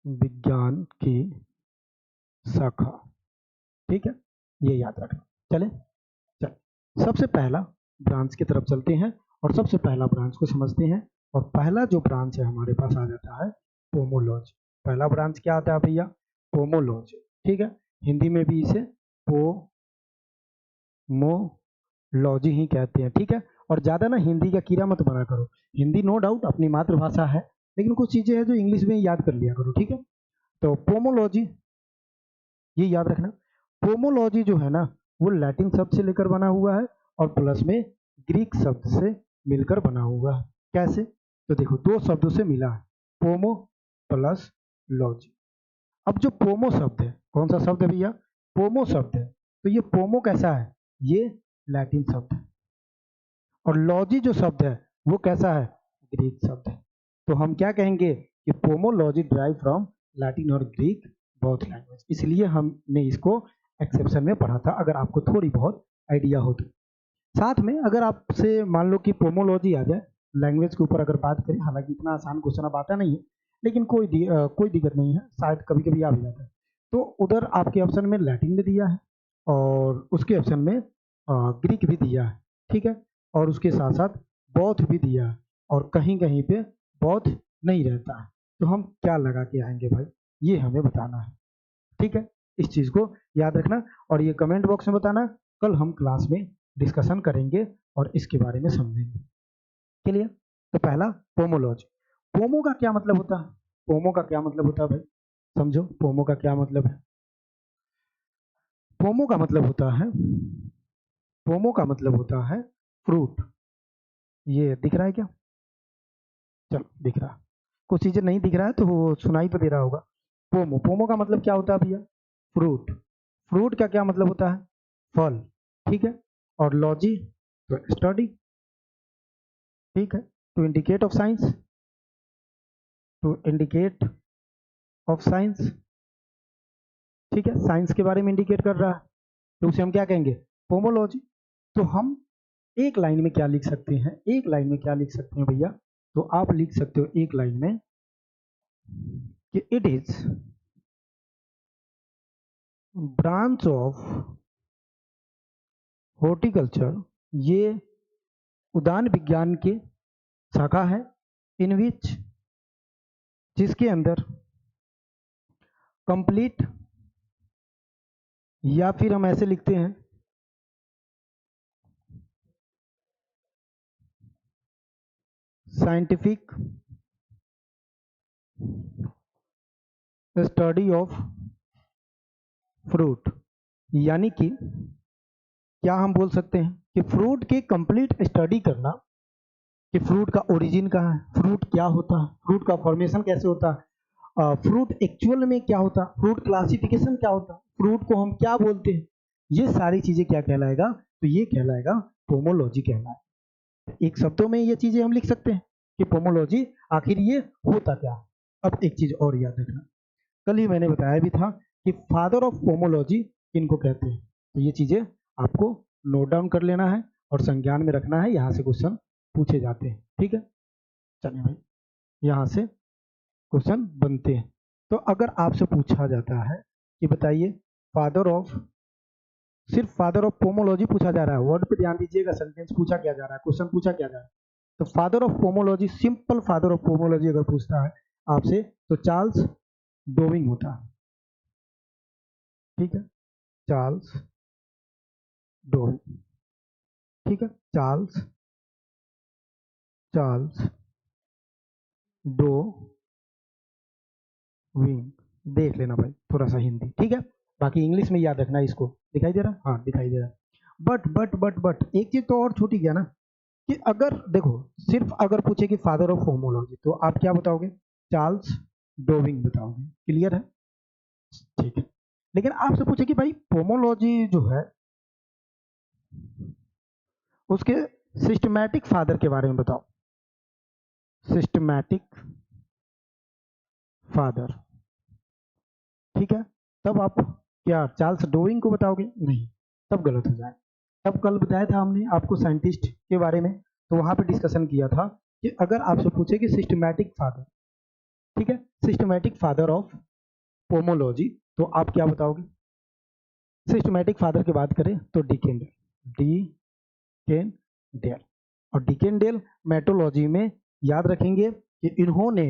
विज्ञान की शाखा। ठीक है, ये याद रखना। चले, चल सबसे पहला ब्रांच की तरफ चलते हैं और सबसे पहला ब्रांच को समझते हैं। और पहला जो ब्रांच है हमारे पास आ जाता है पोमोलॉजी। पहला ब्रांच क्या आता है भैया? पोमोलॉजी। ठीक है, हिंदी में भी इसे पोमोलॉजी ही कहते हैं। ठीक है, और ज्यादा ना हिंदी का कीड़ा मत बना करो। हिंदी नो डाउट अपनी मातृभाषा है, लेकिन कुछ चीजें हैं जो इंग्लिश में याद कर लिया करो। ठीक है, तो पोमोलॉजी ये याद रखना। पोमोलॉजी जो है ना, वो लैटिन शब्द से लेकर बना हुआ है और प्लस में ग्रीक शब्द से मिलकर बना हुआ है। कैसे? तो देखो, दो शब्दों से मिला है, पोमो प्लस लॉजी। अब जो पोमो शब्द है, कौन सा शब्द है भैया? पोमो शब्द है, तो ये पोमो कैसा है, ये लैटिन शब्द है, और लॉजी जो शब्द है वो कैसा है, ग्रीक शब्द है। तो हम क्या कहेंगे कि पोमोलॉजी ड्राइव फ्रॉम लैटिन और ग्रीक बोथ लैंग्वेज, इसलिए हमने इसको एक्सेप्शन में पढ़ा था, अगर आपको थोड़ी बहुत आइडिया हो तो। साथ में अगर आपसे मान लो कि पोमोलॉजी आ जाए लैंग्वेज के ऊपर अगर बात करें, हालांकि इतना आसान क्वेश्चन अब आता नहीं है, लेकिन कोई दिक्कत नहीं है, शायद कभी कभी आ भी जाता है। तो उधर आपके ऑप्शन में लैटिन भी दिया है और उसके ऑप्शन में ग्रीक भी दिया है, ठीक है, और उसके साथ साथ बौद्ध भी दिया है, और कहीं कहीं पे बौद्ध नहीं रहता है। तो हम क्या लगा के आएंगे भाई, ये हमें बताना है, ठीक है। इस चीज को याद रखना और ये कमेंट बॉक्स में बताना, कल हम क्लास में डिस्कशन करेंगे और इसके बारे में समझेंगे। क्लियर? तो पहला पोमोलॉजी, पोमो का क्या मतलब होता है, पोमो का क्या मतलब होता है भाई, समझो पोमो का क्या मतलब है। पोमो का मतलब होता है, पोमो का मतलब होता है फ्रूट। ये दिख रहा है क्या, चलो दिख रहा है, कुछ चीजें नहीं दिख रहा है तो वो सुनाई तो दे रहा होगा। पोमो, पोमो का मतलब क्या होता है भैया, फ्रूट। फ्रूट का क्या मतलब होता है, फल, ठीक है। और लॉजी तो स्टडी, ठीक है, to indicate of science, to indicate of science, ठीक है, साइंस के बारे में इंडिकेट कर रहा है, तो उसे हम क्या कहेंगे, पोमोलॉजी। तो हम एक लाइन में क्या लिख सकते हैं, एक लाइन में क्या लिख सकते हैं भैया, तो आप लिख सकते हो एक लाइन में कि it is branch of horticulture, ये उद्यान विज्ञान के शाखा है, इन विच, जिसके अंदर कंप्लीट, या फिर हम ऐसे लिखते हैं साइंटिफिक स्टडी ऑफ फ्रूट, यानी कि क्या हम बोल सकते हैं कि फ्रूट की कंप्लीट स्टडी करना, कि फ्रूट का ओरिजिन कहाँ है, फ्रूट क्या होता है, फ्रूट का फॉर्मेशन कैसे होता है, फ्रूट एक्चुअल में क्या होता है, फ्रूट क्लासिफिकेशन क्या होता है, फ्रूट को हम क्या बोलते हैं, ये सारी चीजें क्या कहलाएगा, तो ये कहलाएगा पोमोलॉजी कहलाएगा। एक शब्दों में ये चीजें हम लिख सकते हैं कि पोमोलॉजी आखिर ये होता क्या है। अब एक चीज और याद रखना, कल ही मैंने बताया भी था कि फादर ऑफ पोमोलॉजी किनको कहते हैं, तो ये चीजें आपको नोट डाउन कर लेना है और संज्ञान में रखना है, यहाँ से क्वेश्चन पूछे जाते हैं, ठीक है। चलिए भाई, यहाँ से क्वेश्चन बनते हैं। तो अगर आपसे पूछा जाता है कि बताइए फादर ऑफ, सिर्फ फादर ऑफ पोमोलॉजी पूछा जा रहा है, वर्ड पे ध्यान दीजिएगा, सेंटेंस पूछा क्या जा रहा है, क्वेश्चन पूछा क्या जा रहा है। तो father of pomology, simple father of pomology अगर पूछता है आपसे तो चार्ल्स डार्विन होता है, ठीक है, चार्ल्स डार्विन, ठीक है, चार्ल्स चार्ल्स डार्विन, देख लेना भाई थोड़ा सा हिंदी, ठीक है, बाकी इंग्लिश में याद रखना इसको। दिखाई दे रहा है, हाँ दिखाई दे रहा है। बट एक चीज तो और छूटी गया ना, कि अगर देखो सिर्फ अगर पूछे कि फादर ऑफ पोमोलॉजी तो आप क्या बताओगे, चार्ल्स डार्विन बताओगे, क्लियर है, ठीक है। लेकिन आपसे पूछे कि भाई पोमोलॉजी जो है उसके सिस्टमैटिक फादर के बारे में बताओ, सिस्टमैटिक फादर, ठीक है, तब आप क्या चार्ल्स डार्विन को बताओगे, नहीं, तब गलत हो जाए। तब कल बताया था हमने आपको साइंटिस्ट के बारे में, तो वहां पे डिस्कशन किया था कि अगर आपसे पूछे कि सिस्टमैटिक फादर, ठीक है, सिस्टमैटिक फादर ऑफ पोमोलॉजी, तो आप क्या बताओगे। सिस्टमैटिक फादर की बात करें तो डिकेंडेल, डिकेंडेल, और डिकेंडेल मेटोलॉजी में याद रखेंगे कि इन्होंने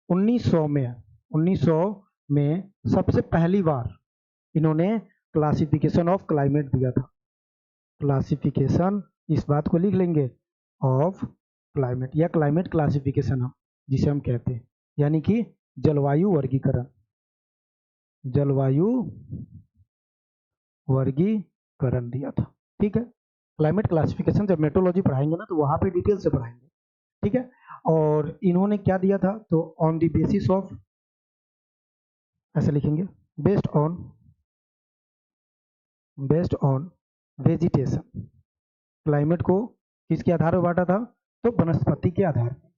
1900 में 1900 में सबसे पहली बार इन्होंने क्लासिफिकेशन ऑफ क्लाइमेट दिया था, क्लासिफिकेशन, इस बात को लिख लेंगे, ऑफ क्लाइमेट, या क्लाइमेट क्लासिफिकेशन हम जिसे हम कहते हैं, यानी कि जलवायु वर्गीकरण, जलवायु वर्गीकरण दिया था, ठीक है। क्लाइमेट क्लासिफिकेशन जब मेट्रोलॉजी पढ़ाएंगे ना तो वहां पे डिटेल से पढ़ाएंगे, ठीक है। और इन्होंने क्या दिया था, तो ऑन द बेसिस ऑफ, ऐसे लिखेंगे, based on based on vegetation, climate को किसके आधार पर बांटा था? तो वनस्पति के आधार पर,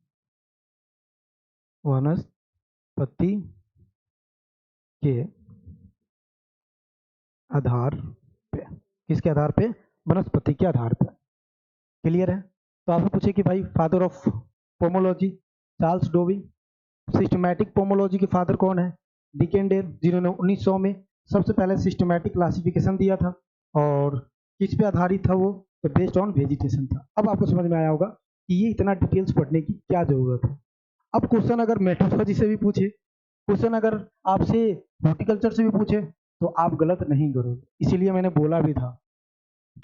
वनस्पति के आधार पे, किसके आधार पे? वनस्पति के आधार पे। क्लियर है? तो आपसे पूछे कि भाई father of pomology Charles Darwin. Systematic pomology के फादर कौन है? डिकेंडेल, जिन्होंने 1900 में सबसे पहले सिस्टमैटिक क्लासिफिकेशन दिया था। और किस पे आधारित था वो? तो बेस्ड ऑन वेजिटेशन था। अब आपको समझ में आया होगा कि ये इतना डिटेल्स पढ़ने की क्या जरूरत है। अब क्वेश्चन अगर मेट्रोलॉजी से भी पूछे, क्वेश्चन अगर आपसे हॉर्टिकल्चर से भी पूछे, तो आप गलत नहीं करोगे। इसीलिए मैंने बोला भी था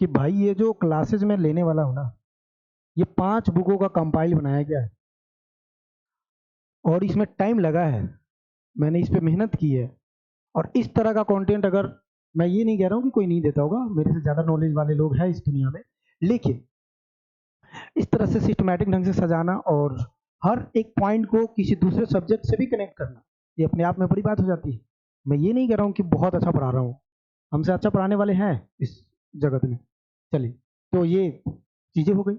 कि भाई ये जो क्लासेस में लेने वाला हूँ ना, ये 5 बुकों का कंपाइल बनाया गया है और इसमें टाइम लगा है, मैंने इस पे मेहनत की है। और इस तरह का कंटेंट, अगर मैं ये नहीं कह रहा हूँ कि कोई नहीं देता होगा, मेरे से ज़्यादा नॉलेज वाले लोग हैं इस दुनिया में, लेकिन इस तरह से सिस्टमैटिक ढंग से सजाना और हर एक पॉइंट को किसी दूसरे सब्जेक्ट से भी कनेक्ट करना, ये अपने आप में बड़ी बात हो जाती है। मैं ये नहीं कह रहा हूँ कि बहुत अच्छा पढ़ा रहा हूँ, हमसे अच्छा पढ़ाने वाले हैं इस जगत में। चलिए, तो ये चीज़ें हो गई।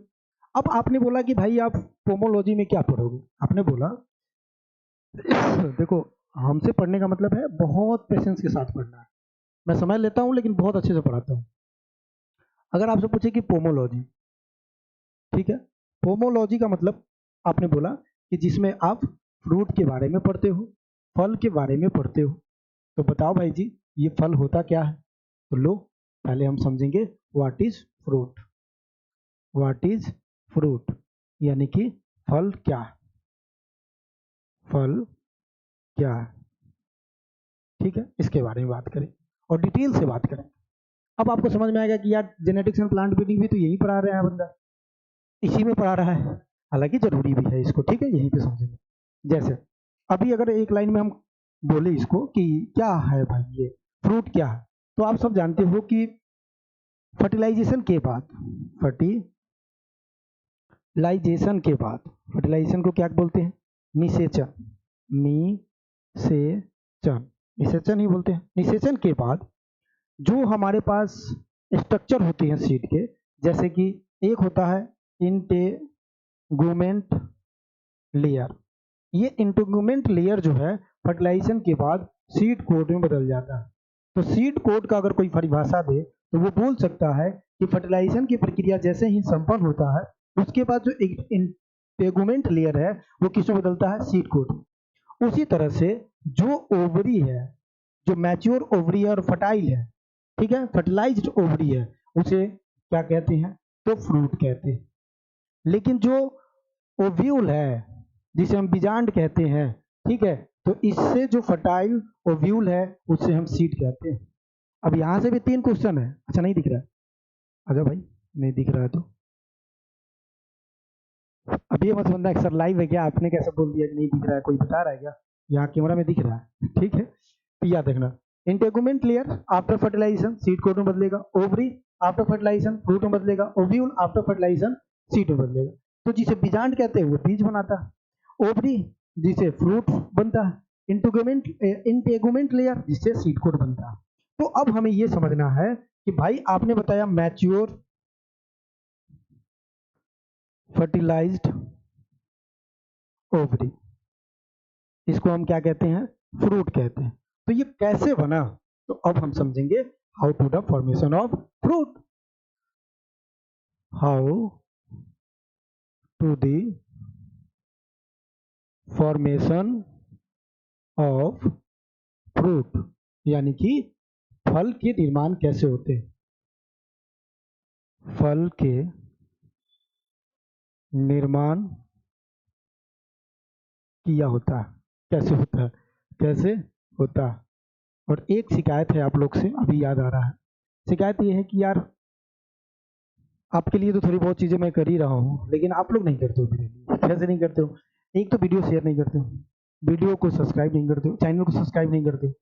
अब आपने बोला कि भाई आप पोमोलॉजी में क्या पढ़ोगे? आपने बोला देखो, हमसे पढ़ने का मतलब है बहुत पेशेंस के साथ पढ़ना है। मैं समय लेता हूँ लेकिन बहुत अच्छे से पढ़ाता हूँ। अगर आपसे पूछे कि पोमोलॉजी, ठीक है, पोमोलॉजी का मतलब आपने बोला कि जिसमें आप फ्रूट के बारे में पढ़ते हो, फल के बारे में पढ़ते हो। तो बताओ भाई जी, ये फल होता क्या है? तो लो, पहले हम समझेंगे what is fruit. What is fruit यानी कि फल क्या है? फल क्या है? ठीक है, इसके बारे में बात करें और डिटेल से बात करें। अब आपको समझ में आएगा कि यार जेनेटिक्स एंड प्लांट ब्रीडिंग भी तो यही पढ़ा रहा है बंदा, इसी में पढ़ा रहा है, हालांकि जरूरी भी है इसको, ठीक है, यहीं पे समझेंगे। जैसे अभी अगर एक लाइन में हम बोले इसको कि क्या है भाई ये फ्रूट क्या है, तो आप सब जानते हो कि फर्टिलाइजेशन के बाद, फर्टिलाइजेशन के बाद, फर्टिलाइजेशन को क्या बोलते हैं? निषेचन। निषेचन, निषेचन ही बोलते हैं। निषेचन के बाद जो हमारे पास स्ट्रक्चर होते हैं सीड के, जैसे कि एक होता है इंटेगुमेंट लेयर। ये इंटेगुमेंट लेयर जो है फर्टिलाइजेशन के बाद सीड कोट में बदल जाता है। तो सीड कोट का अगर कोई परिभाषा दे तो वो बोल सकता है कि फर्टिलाइजेशन की प्रक्रिया जैसे ही संपन्न होता है, उसके बाद जो इंटेगुमेंट लेयर है वो किसमें बदलता है? सीड कोट में। उसी तरह से जो ओवरी है, जो मैच्योर ओवरी है और फर्टाइल है, ठीक है, फर्टिलाइज्ड ओवरी है, उसे क्या कहते हैं? तो फ्रूट कहते हैं। लेकिन जो ओव्यूल है, जिसे हम बीजांड कहते हैं, ठीक है, तो इससे जो फर्टाइल ओव्यूल है उससे हम सीड कहते हैं। अब यहां से भी 3 क्वेश्चन है। अच्छा, नहीं दिख रहा है? अच्छा भाई, नहीं दिख रहा है तो अब ये मत समझना सर लाइव है क्या, आपने कैसे बोल दिया कि नहीं दिख रहा है, कोई बता रहा है क्या? यहाँ कैमरा में दिख रहा है, ठीक है, तो याद रखना। Integument layer after fertilization seed coat में बदलेगा, ओवरी आफ्टर फर्टिलाइजेशन फ्रूट में बदलेगा, ओव्यूल आफ्टर फर्टिलाइजेशन सीड में बदलेगा। तो जिसे बीजांड कहते हैं वो बीज बनाता है, ओवरी जिसे फ्रूट बनता है, इंटेगुमेंट लेयर जिससे सीड कोट बनता है। तो अब हमें ये समझना है कि भाई आपने बताया मैच्योर फर्टिलाइज्ड ओवरी, इसको हम क्या कहते हैं? फ्रूट कहते हैं। तो ये कैसे बना? तो अब हम समझेंगे how to the formation of fruit. How to the formation of fruit यानी कि फल के निर्माण कैसे होते हैं? फल के निर्माण किया होता है, कैसे होता है? कैसे होता है? और एक शिकायत है आप लोग से, अभी याद आ रहा है। शिकायत ये है कि यार आपके लिए तो थोड़ी बहुत चीज़ें मैं कर ही रहा हूँ, लेकिन आप लोग नहीं करते हो मेरे लिए। कैसे नहीं करते हो? एक तो वीडियो शेयर नहीं करते हो, वीडियो को सब्सक्राइब नहीं करते हो, चैनल को सब्सक्राइब नहीं करते हो।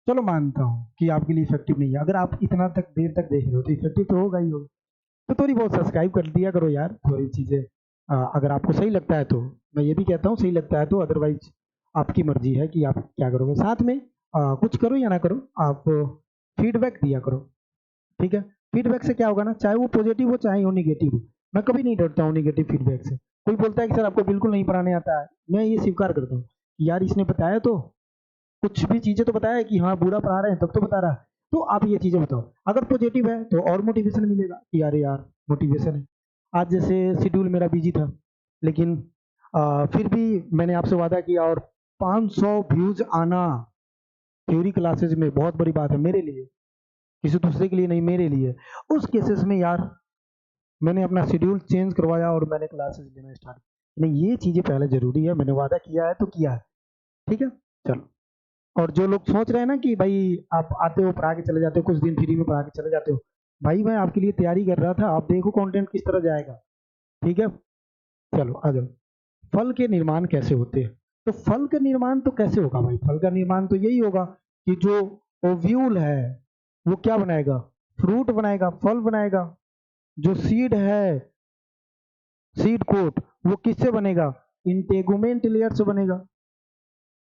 चलो मानता हूँ कि आपके लिए इफेक्टिव नहीं है, अगर आप इतना तक देर तक देख रहे हो तो इफेक्टिव तो होगा ही होगा। तो थोड़ी बहुत सब्सक्राइब कर दिया करो यार, थोड़ी चीज़ें अगर आपको सही लगता है तो। मैं ये भी कहता हूँ सही लगता है तो, अदरवाइज आपकी मर्जी है कि आप क्या करोगे। साथ में कुछ करो या ना करो, आप फीडबैक दिया करो। ठीक है। फीडबैक से क्या होगा ना, चाहे वो पॉजिटिव हो चाहे वो निगेटिव हो, मैं कभी नहीं डरता हूँ निगेटिव फीडबैक से। कोई बोलता है कि सर आपको बिल्कुल नहीं पढ़ाने आता है, मैं ये स्वीकार करता हूँ कि यार इसने बताया तो कुछ भी चीजें तो बताया है कि हाँ बुरा पढ़ा रहे हैं तब तो बता रहा है, तो आप ये चीजें बताओ। अगर पॉजिटिव है तो और मोटिवेशन मिलेगा कि यार यार मोटिवेशन है। आज जैसे शेड्यूल मेरा बिजी था, लेकिन फिर भी मैंने आपसे वादा किया, और 500 व्यूज आना थ्योरी क्लासेज में बहुत बड़ी बात है मेरे लिए, किसी दूसरे के लिए नहीं, मेरे लिए। उस केसेस में यार मैंने अपना शेड्यूल चेंज करवाया और मैंने क्लासेस लेना स्टार्ट किया। नहीं, ये चीजें पहले जरूरी है, मैंने वादा किया है तो किया है। ठीक है, चलो। और जो लोग सोच रहे हैं ना कि भाई आप आते हो पढ़ा के चले जाते हो, कुछ दिन फ्री में पढ़ा के चले जाते हो, भाई मैं आपके लिए तैयारी कर रहा था, आप देखो कंटेंट किस तरह जाएगा। ठीक है, चलो आ जाओ। फल के निर्माण कैसे होते हैं? तो फल का निर्माण तो कैसे होगा भाई? फल का निर्माण तो यही होगा कि जो ओव्यूल है वो क्या बनाएगा, फ्रूट बनाएगा, फल बनाएगा। जो सीड है, सीड कोट, वो किससे बनेगा, इंटेगुमेंट लेयर से बनेगा।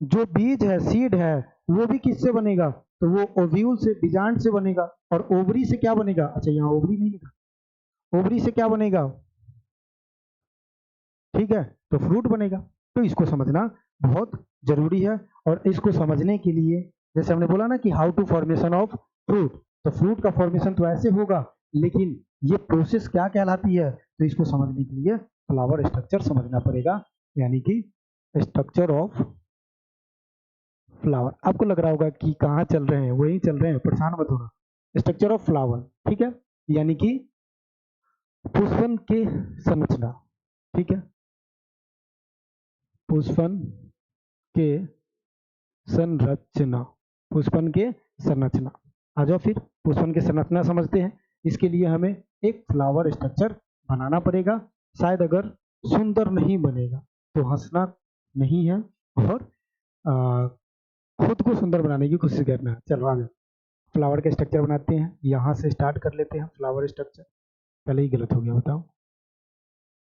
जो बीज है, सीड है, वो भी किससे बनेगा, तो वो ओव्यूल से, बीजांड से बनेगा। और ओवरी से क्या बनेगा, अच्छा यहाँ ओवरी नहीं लिखा, ओवरी से क्या बनेगा, ठीक है, तो फ्रूट बनेगा। तो इसको समझना बहुत जरूरी है। और इसको समझने के लिए जैसे हमने बोला ना कि how to formation of fruit, तो फ्रूट का फॉर्मेशन तो ऐसे होगा, लेकिन ये प्रोसेस क्या कहलाती है, तो इसको समझने के लिए फ्लावर स्ट्रक्चर समझना पड़ेगा, यानी कि स्ट्रक्चर ऑफ फ्लावर। आपको लग रहा होगा कि कहाँ चल रहे हैं, वही चल रहे हैं, परेशान मत होना। स्ट्रक्चर ऑफ फ्लावर, ठीक है, यानी कि पुष्पन के संरचना। ठीक है, पुष्पन के संरचना, पुष्पन के संरचना। आ जाओ फिर पुष्पन के संरचना समझते हैं। इसके लिए हमें एक फ्लावर स्ट्रक्चर बनाना पड़ेगा। शायद अगर सुंदर नहीं बनेगा तो हंसना नहीं है, और आ, खुद को सुंदर बनाने की कोशिश करना है। चलो आगे फ्लावर का स्ट्रक्चर बनाते हैं, यहाँ से स्टार्ट कर लेते हैं फ्लावर स्ट्रक्चर। पहले ही गलत हो गया, बताओ।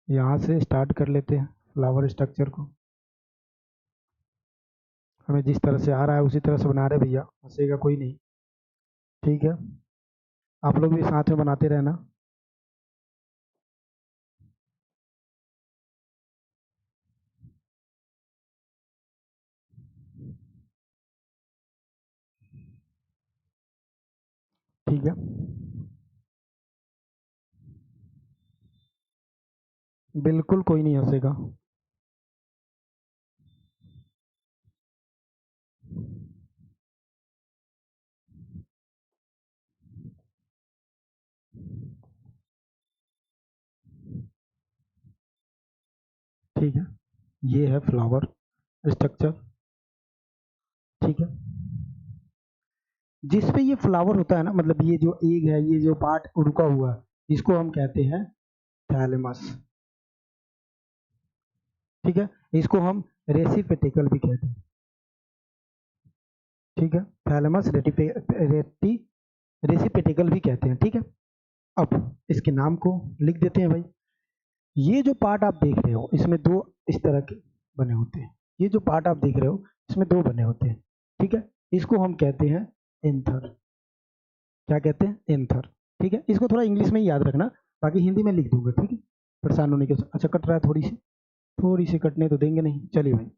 यहाँ से स्टार्ट कर लेते हैं फ्लावर स्ट्रक्चर को। हमें जिस तरह से आ रहा है उसी तरह से बना रहे भैया, हंसेगा कोई नहीं। ठीक है, आप लोग भी साथ में बनाते रहना। ठीक है, बिल्कुल कोई नहीं हंसेगा। ठीक है, ये है फ्लावर स्ट्रक्चर। ठीक है, जिस पे ये फ्लावर होता है ना, मतलब ये जो एग है, ये जो पार्ट रुका हुआ है, इसको हम कहते हैं थैलेमस। ठीक है, इसको हम रेसिपेटिकल भी कहते हैं। ठीक है, थैलेमस रेसिपेटिकल भी कहते हैं। ठीक है, अब इसके नाम को लिख देते हैं भाई। ये जो पार्ट आप देख रहे हो इसमें दो इस तरह के बने होते हैं, ये जो पार्ट आप देख रहे हो इसमें दो बने होते हैं। ठीक है, इसको हम कहते हैं एंथर। क्या कहते हैं, एंथर। ठीक है, इसको थोड़ा इंग्लिश में ही याद रखना, बाकी हिंदी में लिख दूंगा। ठीक है, परेशान होने के, अच्छा कट रहा है, थोड़ी सी कटने तो देंगे नहीं, चलिए भाई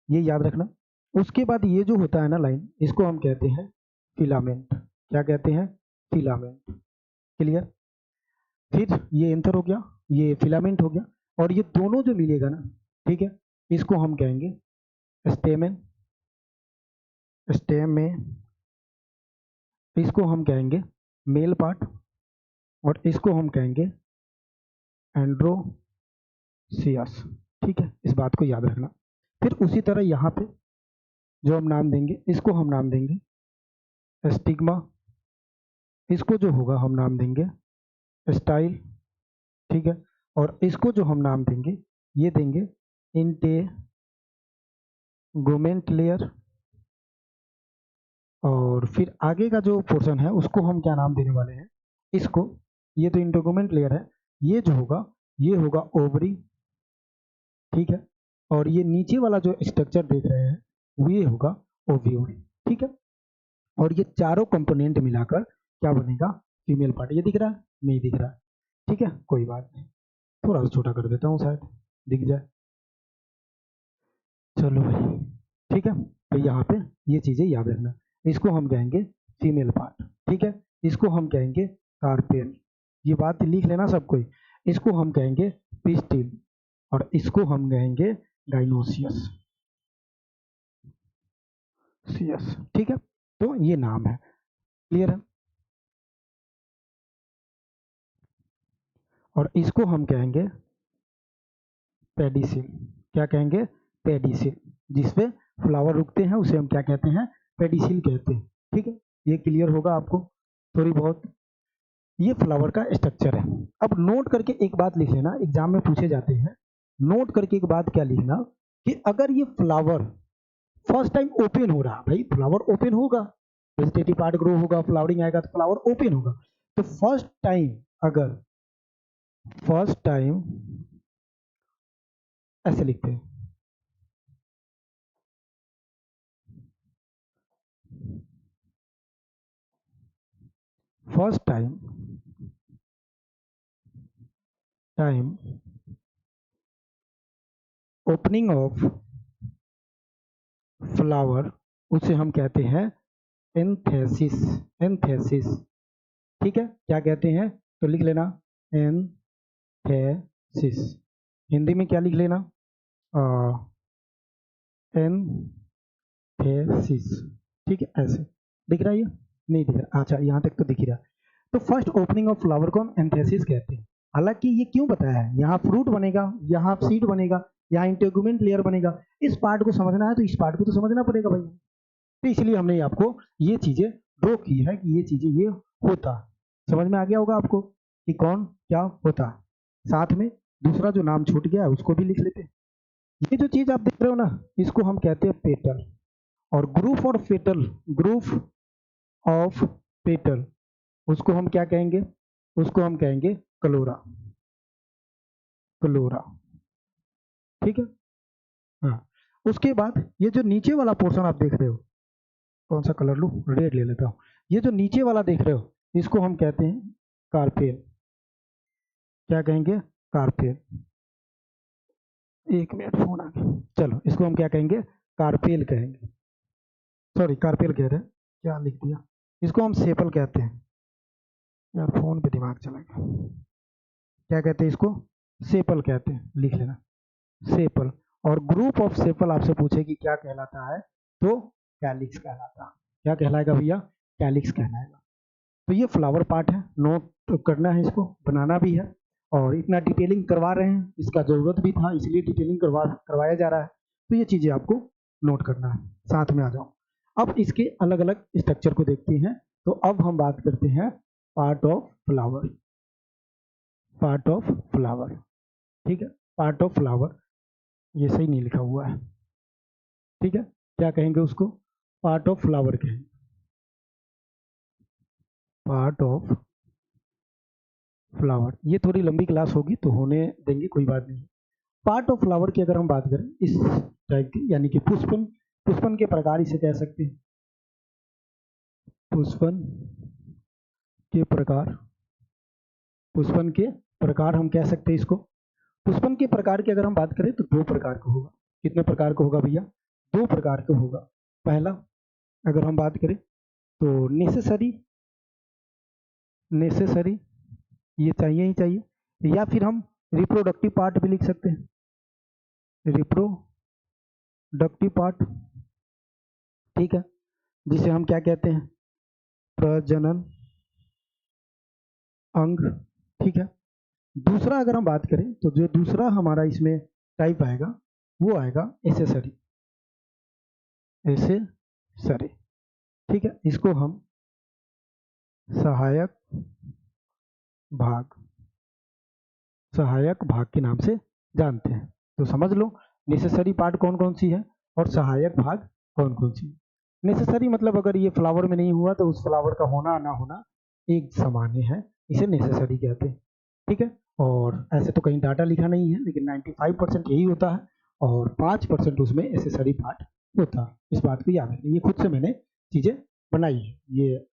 ये याद रखना। उसके बाद ये जो होता है ना लाइन, इसको हम कहते हैं फिलामेंट। क्या कहते हैं, फिलामेंट। क्लियर। फिर ये एंथर हो गया, ये फिलामेंट हो गया, और ये दोनों जो मिलेगा ना, ठीक है, इसको हम कहेंगे स्टेमेन, स्टेम में, इसको हम कहेंगे मेल पार्ट, और इसको हम कहेंगे एंड्रोसियस। ठीक है, इस बात को याद रखना। फिर उसी तरह यहाँ पे जो हम नाम देंगे, इसको हम नाम देंगे स्टिग्मा, इसको जो होगा हम नाम देंगे स्टाइल। ठीक है, और इसको जो हम नाम देंगे, ये देंगे इंटेगुमेंट लेयर। और फिर आगे का जो पोर्शन है उसको हम क्या नाम देने वाले हैं, इसको, ये तो इंटेगुमेंट लेयर है, ये जो होगा ये होगा ओवरी। ठीक है, और ये नीचे वाला जो स्ट्रक्चर देख रहे हैं वो ये होगा ओव्यूल। ठीक है, और ये चारों कंपोनेंट मिलाकर क्या बनेगा, फीमेल पार्ट। ये दिख रहा है? नहीं दिख रहा है, ठीक है, कोई बात नहीं, थोड़ा सा छोटा कर देता हूँ, शायद दिख जाए। चलो भाई, ठीक है, तो यहाँ पे ये चीजें याद रखना। इसको हम कहेंगे फीमेल पार्ट, ठीक है, इसको हम कहेंगे कार्पेल, ये बात लिख लेना सब कोई। इसको हम कहेंगे पिस्टिल और इसको हम कहेंगे गाइनोसियस, सीएस, ठीक है, तो ये नाम है, क्लियर है। और इसको हम कहेंगे पेडिसिल, क्या कहेंगे? पेडिसिल, जिसपे फ्लावर रुकते हैं उसे हम क्या कहते हैं? पेडिसिल कहते हैं, ठीक है, ये क्लियर होगा आपको थोड़ी बहुत। ये फ्लावर का स्ट्रक्चर है। अब नोट करके एक बात लिख लेना, एग्जाम में पूछे जाते हैं, नोट करके एक बात क्या लिखना कि अगर ये फ्लावर फर्स्ट टाइम ओपन हो रहा, भाई फ्लावर ओपन होगा, वेजिटेटिव पार्ट ग्रो होगा, फ्लावरिंग आएगा तो फ्लावर ओपन होगा, तो फर्स्ट टाइम, अगर फर्स्ट टाइम ऐसे लिखते हैं, first time opening of flower, उसे हम कहते हैं एंथेसिस, एंथेसिस, ठीक है, क्या कहते हैं? तो लिख लेना एंथेसिस, हिंदी में क्या लिख लेना? एंथेसिस, ठीक है, ऐसे दिख रहा है? ये नहीं दिख रहा, अच्छा यहाँ तक तो दिख रहा। तो फर्स्ट ओपनिंग ऑफ फ्लावर को हम एंथेसिस कहते हैं। हालांकि ये क्यों बताया है, यहाँ फ्रूट बनेगा, यहाँ सीड बनेगा, यहाँ इंटेगुमेंट लेयर बनेगा, इस पार्ट को समझना है तो इस पार्ट को तो समझना पड़ेगा भाई, तो इसलिए हमने आपको ये चीजें ड्रॉ की है कि ये चीजें ये होता, समझ में आ गया होगा आपको कि कौन क्या होता है। साथ में दूसरा जो नाम छूट गया है उसको भी लिख लेते हैं। ये जो चीज आप देख रहे हो ना, इसको हम कहते हैं पेटल, और ग्रुप और पेटल, ग्रुप ऑफ पेटल, उसको हम क्या कहेंगे? उसको हम कहेंगे क्लोरा, क्लोरा, ठीक है। हाँ, उसके बाद ये जो नीचे वाला पोर्शन आप देख रहे हो, कौन सा कलर लूं? रेड ले लेता हूँ। ये जो नीचे वाला देख रहे हो, इसको हम कहते हैं कार्पेल, क्या कहेंगे? कार्पेल, एक मिनट फोन आ गया, चलो इसको हम क्या कहेंगे? कार्पेल कहेंगे, सॉरी कार्पेल कह रहे हैं, क्या लिख दिया, इसको हम सेपल कहते हैं, यार फोन पे दिमाग चला गया, क्या कहते हैं इसको? सेपल कहते हैं, लिख लेना सेपल। और ग्रुप ऑफ सेपल आपसे पूछे कि क्या कहलाता है, तो कैलिक्स कहलाता है। क्या कहलाएगा भैया? कैलिक्स कहलाएगा। तो ये फ्लावर पार्ट है, नोट तो करना है, इसको बनाना भी है, और इतना डिटेलिंग करवा रहे हैं, इसका जरूरत भी था इसलिए डिटेलिंग करवाया जा रहा है, तो ये चीजें आपको नोट करना है। साथ में आ जाओ, अब इसके अलग अलग स्ट्रक्चर को देखते हैं। तो अब हम बात करते हैं part of flower, part of flower, ठीक है, पार्ट ऑफ फ्लावर, ये सही नहीं लिखा हुआ है, ठीक है, क्या कहेंगे उसको? पार्ट ऑफ फ्लावर कहेंगे, पार्ट ऑफ फ्लावर। ये थोड़ी लंबी क्लास होगी तो होने देंगे, कोई बात नहीं। पार्ट ऑफ फ्लावर की अगर हम बात करें इस टाइप की, यानी कि पुष्पन, पुष्पन के प्रकार इसे कह सकते हैं, पुष्पन के प्रकार, पुष्पन के प्रकार हम कह सकते हैं इसको। पुष्पन के प्रकार की अगर हम बात करें तो दो प्रकार का होगा। कितने प्रकार का होगा भैया? दो प्रकार का होगा। पहला अगर हम बात करें तो नेसेसरी, नेसेसरी ये चाहिए ही चाहिए, या फिर हम रिप्रोडक्टिव पार्ट भी लिख सकते हैं, रिप्रोडक्टिव पार्ट, ठीक है, जिसे हम क्या कहते हैं? प्रजनन अंग, ठीक है। दूसरा अगर हम बात करें तो जो दूसरा हमारा इसमें टाइप आएगा वो आएगा एसेसरी, एसेसरी, ठीक है, इसको हम सहायक भाग, सहायक भाग के नाम से जानते हैं। तो समझ लो नेसेसरी पार्ट कौन कौन सी है और सहायक भाग कौन कौन सी है। नेसेसरी मतलब अगर ये फ्लावर में नहीं हुआ तो उस फ्लावर का होना ना होना एक सामान्य है, इसे नेसेसरी कहते हैं, ठीक है। और ऐसे तो कहीं डाटा लिखा नहीं है, लेकिन 95% यही होता है, और 5% उसमें एसेसरी पार्ट होता है। इस बात को याद रखना, ये खुद से मैंने चीजें बनाई है, ये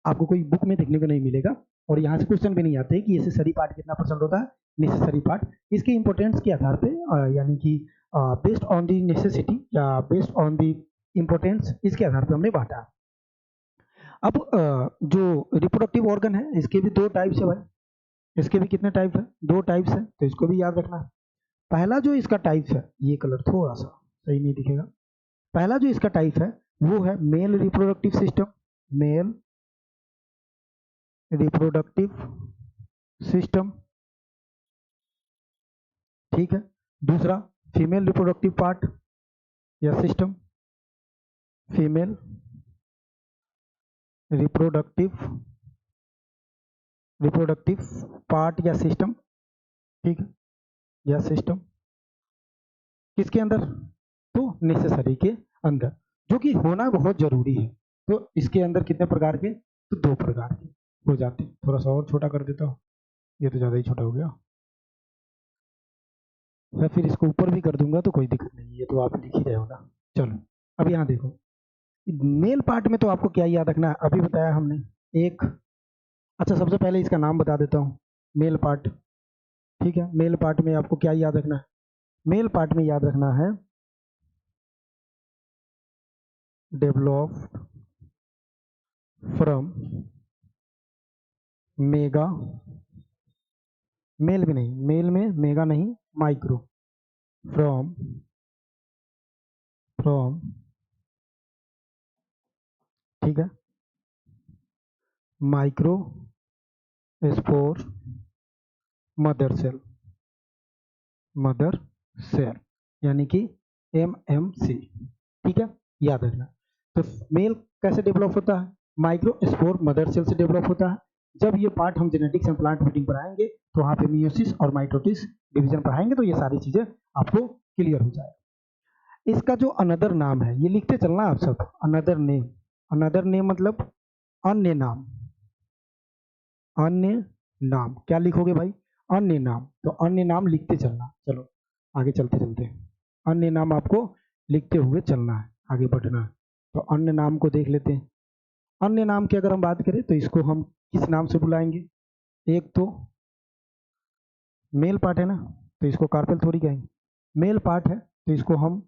आपको कोई बुक में देखने को नहीं मिलेगा, और यहाँ से क्वेश्चन भी नहीं आते कि एसेसरी पार्ट कितना परसेंट होता है, नेसेसरी पार्ट। इसके इंपोर्टेंस के आधार पे यानी कि बेस्ड ऑन दी नेसेसिटी या बेस्ड ऑन दी इंपोर्टेंस, इसके आधार पे हमने बांटा। अब जो रिप्रोडक्टिव ऑर्गन है इसके भी दो टाइप्स है भाई, इसके भी कितने टाइप है, दो टाइप्स है, तो इसको भी याद रखना है। पहला जो इसका टाइप है, ये कलर थोड़ा सा सही नहीं दिखेगा, पहला जो इसका टाइप है वो है male reproductive system, male reproductive system, ठीक है। दूसरा फीमेल रिप्रोडक्टिव पार्ट या system, female reproductive reproductive part या सिस्टम, ठीक है, या सिस्टम किसके अंदर, तो नेसेसरी के अंदर, जो कि होना बहुत जरूरी है। तो इसके अंदर कितने प्रकार के, तो दो प्रकार के हो जाते हैं। थोड़ा सा और छोटा कर देता हूँ, ये तो ज्यादा ही छोटा हो गया, या फिर इसको ऊपर भी कर दूंगा तो कोई दिक्कत नहीं है, ये तो आप लिख ही रहे हो ना। चलो अब यहाँ देखो, मेल पार्ट में तो आपको क्या याद रखना है, अभी बताया हमने एक। अच्छा सबसे पहले इसका नाम बता देता हूँ, मेल पार्ट, ठीक है। मेल पार्ट में आपको क्या याद रखना है, मेल पार्ट में याद रखना है डेवलप्ड फ्रॉम मेगा, मेल में नहीं, मेल में मेगा नहीं, माइक्रो, फ्रॉम फ्रॉम, ठीक है, micro spore mother cell, mother cell यानी कि MMC, ठीक है, याद रखना। तो मेल कैसे डेवलप होता है, माइक्रो स्पोर मदर सेल से डेवलप होता है। जब ये पार्ट हम जेनेटिक्स एंड प्लांट ब्रीडिंग पढ़ाएंगे तो वहाँ पे मियोसिस और माइटोसिस डिवीजन पढ़ाएंगे, तो ये सारी चीजें आपको क्लियर हो जाए। इसका जो अनदर नाम है, ये लिखते चलना आप सब, अनदर नेम, अनदर नेम मतलब अन्य नाम, अन्य नाम क्या लिखोगे भाई, अन्य नाम, तो अन्य नाम लिखते चलना। चलो आगे चलते चलते अन्य नाम आपको लिखते हुए चलना है, आगे बढ़ना है। तो अन्य नाम को देख लेते हैं। अन्य नाम की अगर हम बात करें तो इसको हम किस नाम से बुलाएंगे, एक तो मेल पार्ट है ना, तो इसको कार्पेल थोड़ी कहेंगे, मेल पार्ट है तो इसको हम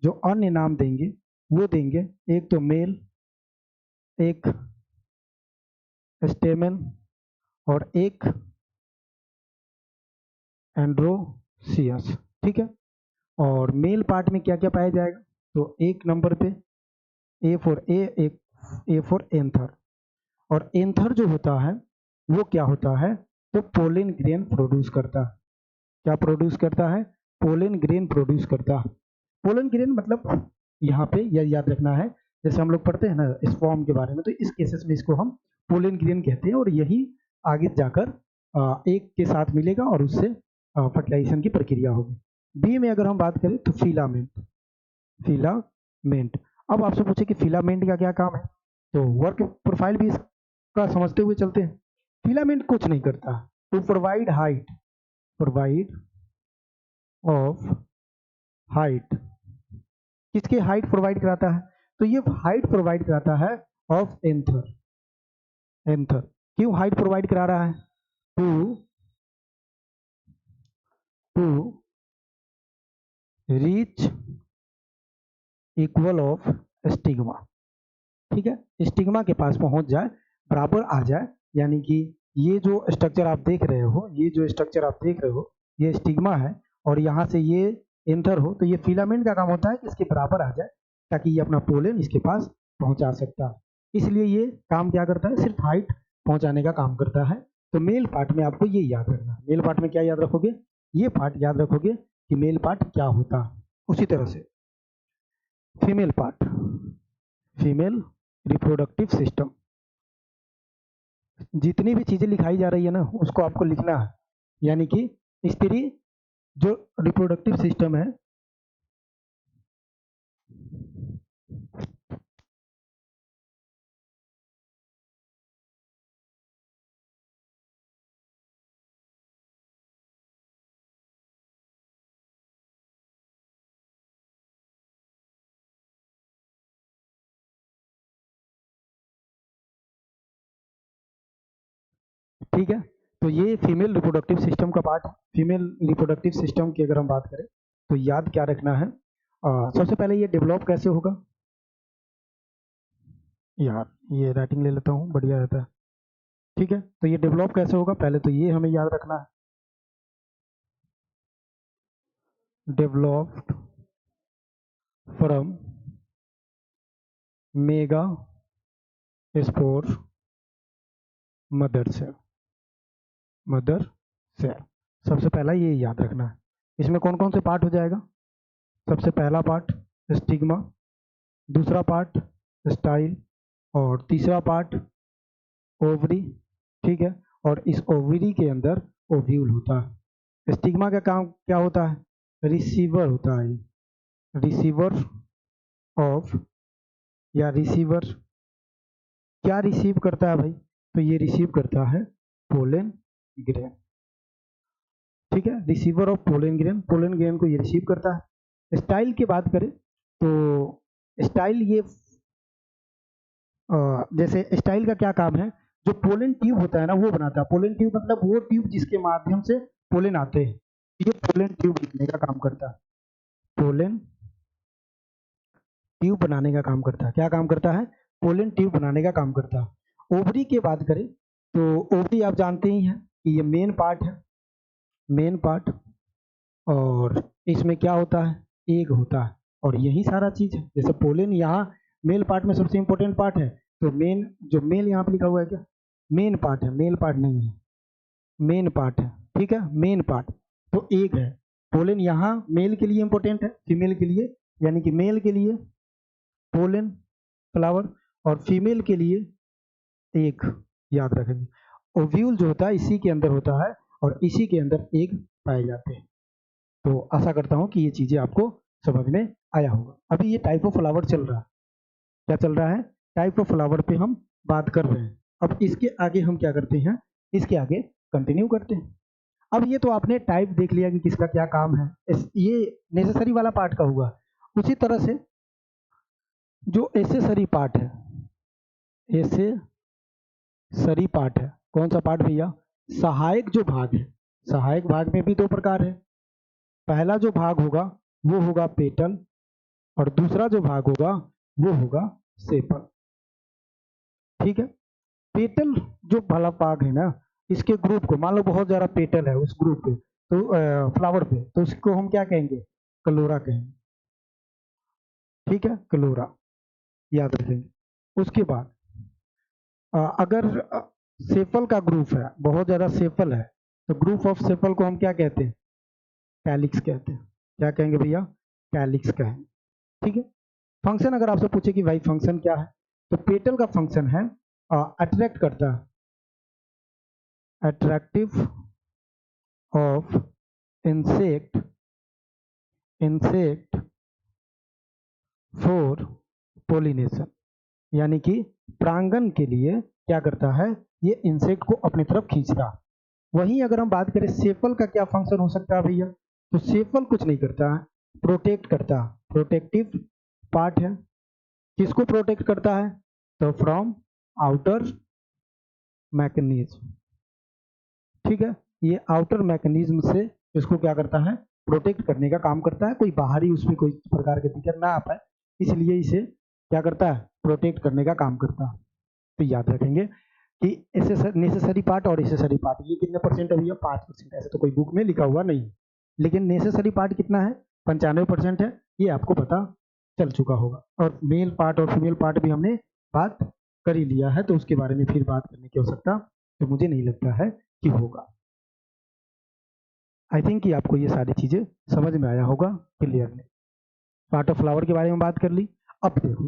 जो अन्य नाम देंगे वो देंगे, एक तो मेल, एक स्टेमन और एक एंड्रोसियस, ठीक है। और मेल पार्ट में क्या क्या पाया जाएगा, तो एक नंबर पे ए फॉर ए, एक ए फॉर एंथर, और एंथर जो होता है वो क्या होता है, तो पोलिन ग्रेन प्रोड्यूस करता है, क्या प्रोड्यूस करता है, पोलिन ग्रेन प्रोड्यूस करता है। पोलन ग्रेन मतलब यहाँ पे यह याद रखना है, जैसे हम लोग पढ़ते हैं ना स्पर्म के बारे में, तो इस केसेस में इसको हम पोलन ग्रेन कहते हैं, और यही आगे जाकर एक के साथ मिलेगा और उससे फर्टिलाइजेशन की प्रक्रिया होगी। बी में अगर हम बात करें तो फिलामेंट, फिलामेंट। अब आपसे पूछे कि फिलामेंट का क्या काम है, तो वर्क प्रोफाइल भी इसका समझते हुए चलते हैं। फिलामेंट कुछ नहीं करता, to provide height, provide of height, किसके हाइट प्रोवाइड कराता है, तो ये हाइट प्रोवाइड कराता है ऑफ एंथर, एंथर क्यों हाइट प्रोवाइड करा रहा है, to to reach equal of stigma, ठीक है, स्टिग्मा के पास पहुंच जाए, बराबर आ जाए, यानी कि ये जो स्ट्रक्चर आप देख रहे हो, ये जो स्ट्रक्चर आप देख रहे हो ये स्टिग्मा है, और यहाँ से ये एंथर हो, तो ये फिलामेंट का काम होता है कि इसके बराबर आ जाए ताकि ये अपना पोलन इसके पास पहुंचा सकता है। इसलिए ये काम क्या करता है, सिर्फ हाइट पहुंचाने का काम करता है। तो मेल पार्ट में आपको ये याद रखना है, मेल पार्ट में क्या याद रखोगे, ये पार्ट याद रखोगे कि मेल पार्ट क्या होता है। उसी तरह से female part, female reproductive system, जितनी भी चीजें लिखाई जा रही है ना उसको आपको लिखना है, यानी कि स्त्री जो रिप्रोडक्टिव सिस्टम है, ठीक है, तो ये फीमेल रिप्रोडक्टिव सिस्टम का पार्ट है। फीमेल रिप्रोडक्टिव सिस्टम की अगर हम बात करें तो याद क्या रखना है, सबसे पहले ये डेवलप कैसे होगा, यार ये राइटिंग ले लेता हूँ, बढ़िया रहता है। ठीक है, तो ये डेवलप कैसे होगा, पहले तो ये हमें याद रखना है, developed from mega spore mother cell, mother cell, सबसे पहला ये याद रखना है। इसमें कौन कौन से पार्ट हो जाएगा, सबसे पहला पार्ट स्टिग्मा, दूसरा पार्ट स्टाइल, और तीसरा पार्ट ओवरी। ठीक है, और इस ओवरी के अंदर ओव्यूल होता है। स्टिग्मा का काम क्या होता है, रिसीवर होता है, रिसीवर ऑफ, या रिसीवर क्या रिसीव करता है भाई, तो ये रिसीव करता है पोलन ग्रेन। ठीक है, receiver of pollen grain, pollen grain को ये रिसीव करता है। स्टाइल की बात करें तो स्टाइल ये जैसे स्टाइल का क्या काम है, जो पोलन ट्यूब होता है ना वो बनाता है। पोलन ट्यूब मतलब वो ट्यूब जिसके माध्यम से पोलन आते हैं, ये पोलन ट्यूब बनाने का काम करता है, पोलन ट्यूब बनाने का काम करता है। क्या काम करता है, पोलन ट्यूब बनाने का काम करता है। ओवरी की बात करें तो ओवरी आप जानते ही हैं कि ये मेन पार्ट है, मेन पार्ट, और इसमें क्या होता है, एग होता है, और यही सारा चीज है। जैसे पोलन यहाँ मेल पार्ट में सबसे इंपॉर्टेंट पार्ट है, तो मेन जो मेल यहाँ पे लिखा हुआ है क्या, मेन पार्ट है, मेल पार्ट नहीं है, मेन पार्ट है। ठीक है, मेन पार्ट तो एग है। पोलन यहाँ मेल के लिए इंपॉर्टेंट है, फीमेल के लिए, यानी कि मेल के लिए पोलन फ्लावर, और फीमेल के लिए एग, याद रखेंगे। ओव्यूल जो होता है इसी के अंदर होता है, और इसी के अंदर एग पाए जाते हैं। तो आशा करता हूँ कि ये चीजें आपको समझ में आया होगा। अभी ये टाइप ऑफ फ्लावर चल रहा है, क्या चल रहा है, टाइप ऑफ फ्लावर पे हम बात कर रहे हैं। अब इसके आगे हम क्या करते हैं, इसके आगे कंटिन्यू करते हैं। अब ये तो आपने टाइप देख लिया कि किसका क्या काम है, ये नेसेसरी वाला पार्ट का हुआ। उसी तरह से जो एसेसरी पार्ट है, एसेसरी पार्ट है, कौन सा पार्ट भैया, सहायक जो भाग है। सहायक भाग में भी दो प्रकार है, पहला जो भाग होगा वो होगा पेटल, और दूसरा जो भाग होगा वो होगा सेपल। ठीक है, पेटल जो भला भाग है ना, इसके ग्रुप को मान लो बहुत ज्यादा पेटल है उस ग्रुप पे, तो फ्लावर पे, तो उसको हम क्या कहेंगे, कलोरा कहेंगे। ठीक है, कलोरा याद रखेंगे। उसके बाद अगर सेपल का ग्रुप है, बहुत ज्यादा सेपल है, तो ग्रुप ऑफ सेपल को हम क्या कहते हैं, कैलिक्स कहते हैं। क्या कहेंगे भैया, कैलिक्स कहेंगे। ठीक है, फंक्शन अगर आपसे पूछे कि भाई फंक्शन क्या है, तो पेटल का फंक्शन है अट्रैक्ट करता है, attractive of insect, insect for pollination, यानी कि प्रांगण के लिए क्या करता है, ये इंसेक्ट को अपनी तरफ खींचता। वहीं अगर हम बात करें सेपल का क्या फंक्शन हो सकता है भैया, तो सेपल कुछ नहीं करता है, प्रोटेक्ट करता, प्रोटेक्टिव पार्ट है। किसको प्रोटेक्ट करता है, तो फ्रॉम आउटर मैकेनिज्म। ठीक है, ये आउटर मैकेनिज्म से इसको क्या करता है, प्रोटेक्ट करने का काम करता है, कोई बाहरी उसमें कोई प्रकार की दिक्कत ना आ पाए, इसलिए इसे क्या करता है, प्रोटेक्ट करने का काम करता है। तो याद रखेंगे कि नेसेसरी पार्ट और एसेसरी पार्ट ये कितने परसेंट है भैया, 5%। ऐसे तो कोई बुक में लिखा हुआ नहीं, लेकिन नेसेसरी पार्ट कितना है, 95% है, ये आपको पता चल चुका होगा। और मेल पार्ट और फीमेल पार्ट भी हमने बात कर ही लिया है, तो उसके बारे में फिर बात करने की आवश्यकता तो मुझे नहीं लगता है कि होगा। आई थिंक कि आपको ये सारी चीजें समझ में आया होगा क्लियरली। पार्ट ऑफ फ्लावर के बारे में बात कर ली। अब देखो,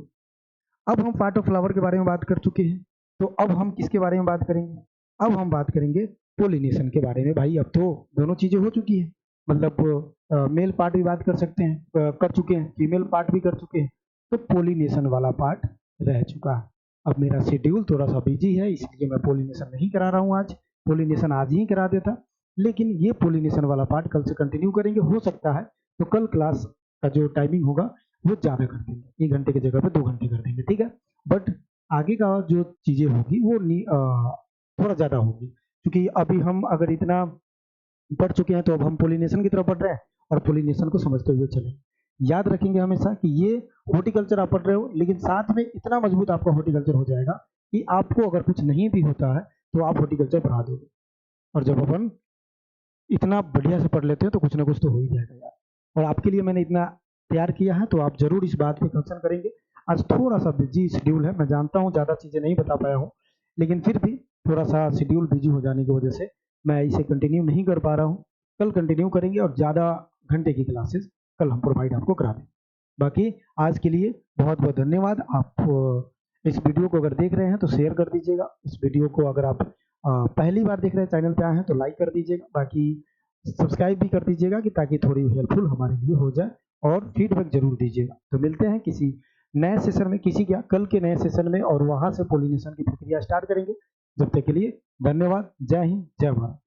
अब हम पार्ट ऑफ फ्लावर के बारे में बात कर चुके हैं, तो अब हम किसके बारे में बात करेंगे, अब हम बात करेंगे पोलिनेशन के बारे में। भाई अब तो दोनों चीजें हो चुकी है, मतलब मेल पार्ट भी बात कर सकते हैं, कर चुके हैं, फीमेल पार्ट भी कर चुके हैं, तो पोलिनेशन वाला पार्ट रह चुका है। अब मेरा शेड्यूल थोड़ा सा बिजी है, इसलिए मैं पोलिनेशन नहीं करा रहा हूँ आज, पोलिनेशन आज ही करा देता, लेकिन ये पोलिनेशन वाला पार्ट कल से कंटिन्यू करेंगे। हो सकता है तो कल क्लास का जो टाइमिंग होगा वो ज़्यादा कर देंगे, 1 घंटे की जगह पे 2 घंटे कर देंगे। ठीक है, बट आगे का जो चीज़ें होगी वो थोड़ा ज़्यादा होगी, क्योंकि अभी हम अगर इतना पढ़ चुके हैं तो अब हम पोलिनेशन की तरफ बढ़ रहे हैं और पोलिनेशन को समझते हुए चलें। याद रखेंगे हमेशा कि ये हॉर्टिकल्चर आप पढ़ रहे हो, लेकिन साथ में इतना मजबूत आपका हॉर्टिकल्चर हो जाएगा कि आपको अगर कुछ नहीं भी होता है तो आप हॉर्टिकल्चर पढ़ा दोगे। और जब अपन इतना बढ़िया से पढ़ लेते हैं तो कुछ ना कुछ तो हो ही जाएगा यार। और आपके लिए मैंने इतना तैयार किया है तो आप जरूर इस बात पे कंसर्न करेंगे। आज थोड़ा सा बिजी शेड्यूल है, मैं जानता हूँ ज़्यादा चीज़ें नहीं बता पाया हूँ, लेकिन फिर भी थोड़ा सा शेड्यूल बिजी हो जाने की वजह से मैं इसे कंटिन्यू नहीं कर पा रहा हूँ। कल कंटिन्यू करेंगे और ज़्यादा घंटे की क्लासेस कल हम प्रोवाइड आपको करा देंगे। बाकी आज के लिए बहुत बहुत धन्यवाद। आप इस वीडियो को अगर देख रहे हैं तो शेयर कर दीजिएगा। इस वीडियो को अगर आप पहली बार देख रहे हैं, चैनल पे आए हैं तो लाइक कर दीजिएगा। बाकी सब्सक्राइब भी कर दीजिएगा कि ताकि थोड़ी हेल्पफुल हमारे लिए हो जाए, और फीडबैक जरूर दीजिएगा। तो मिलते हैं किसी नए सेशन में, किसी क्या कल के नए सेशन में, और वहां से पोलिनेशन की प्रक्रिया स्टार्ट करेंगे। जब तक के लिए धन्यवाद। जय हिंद, जय भारत।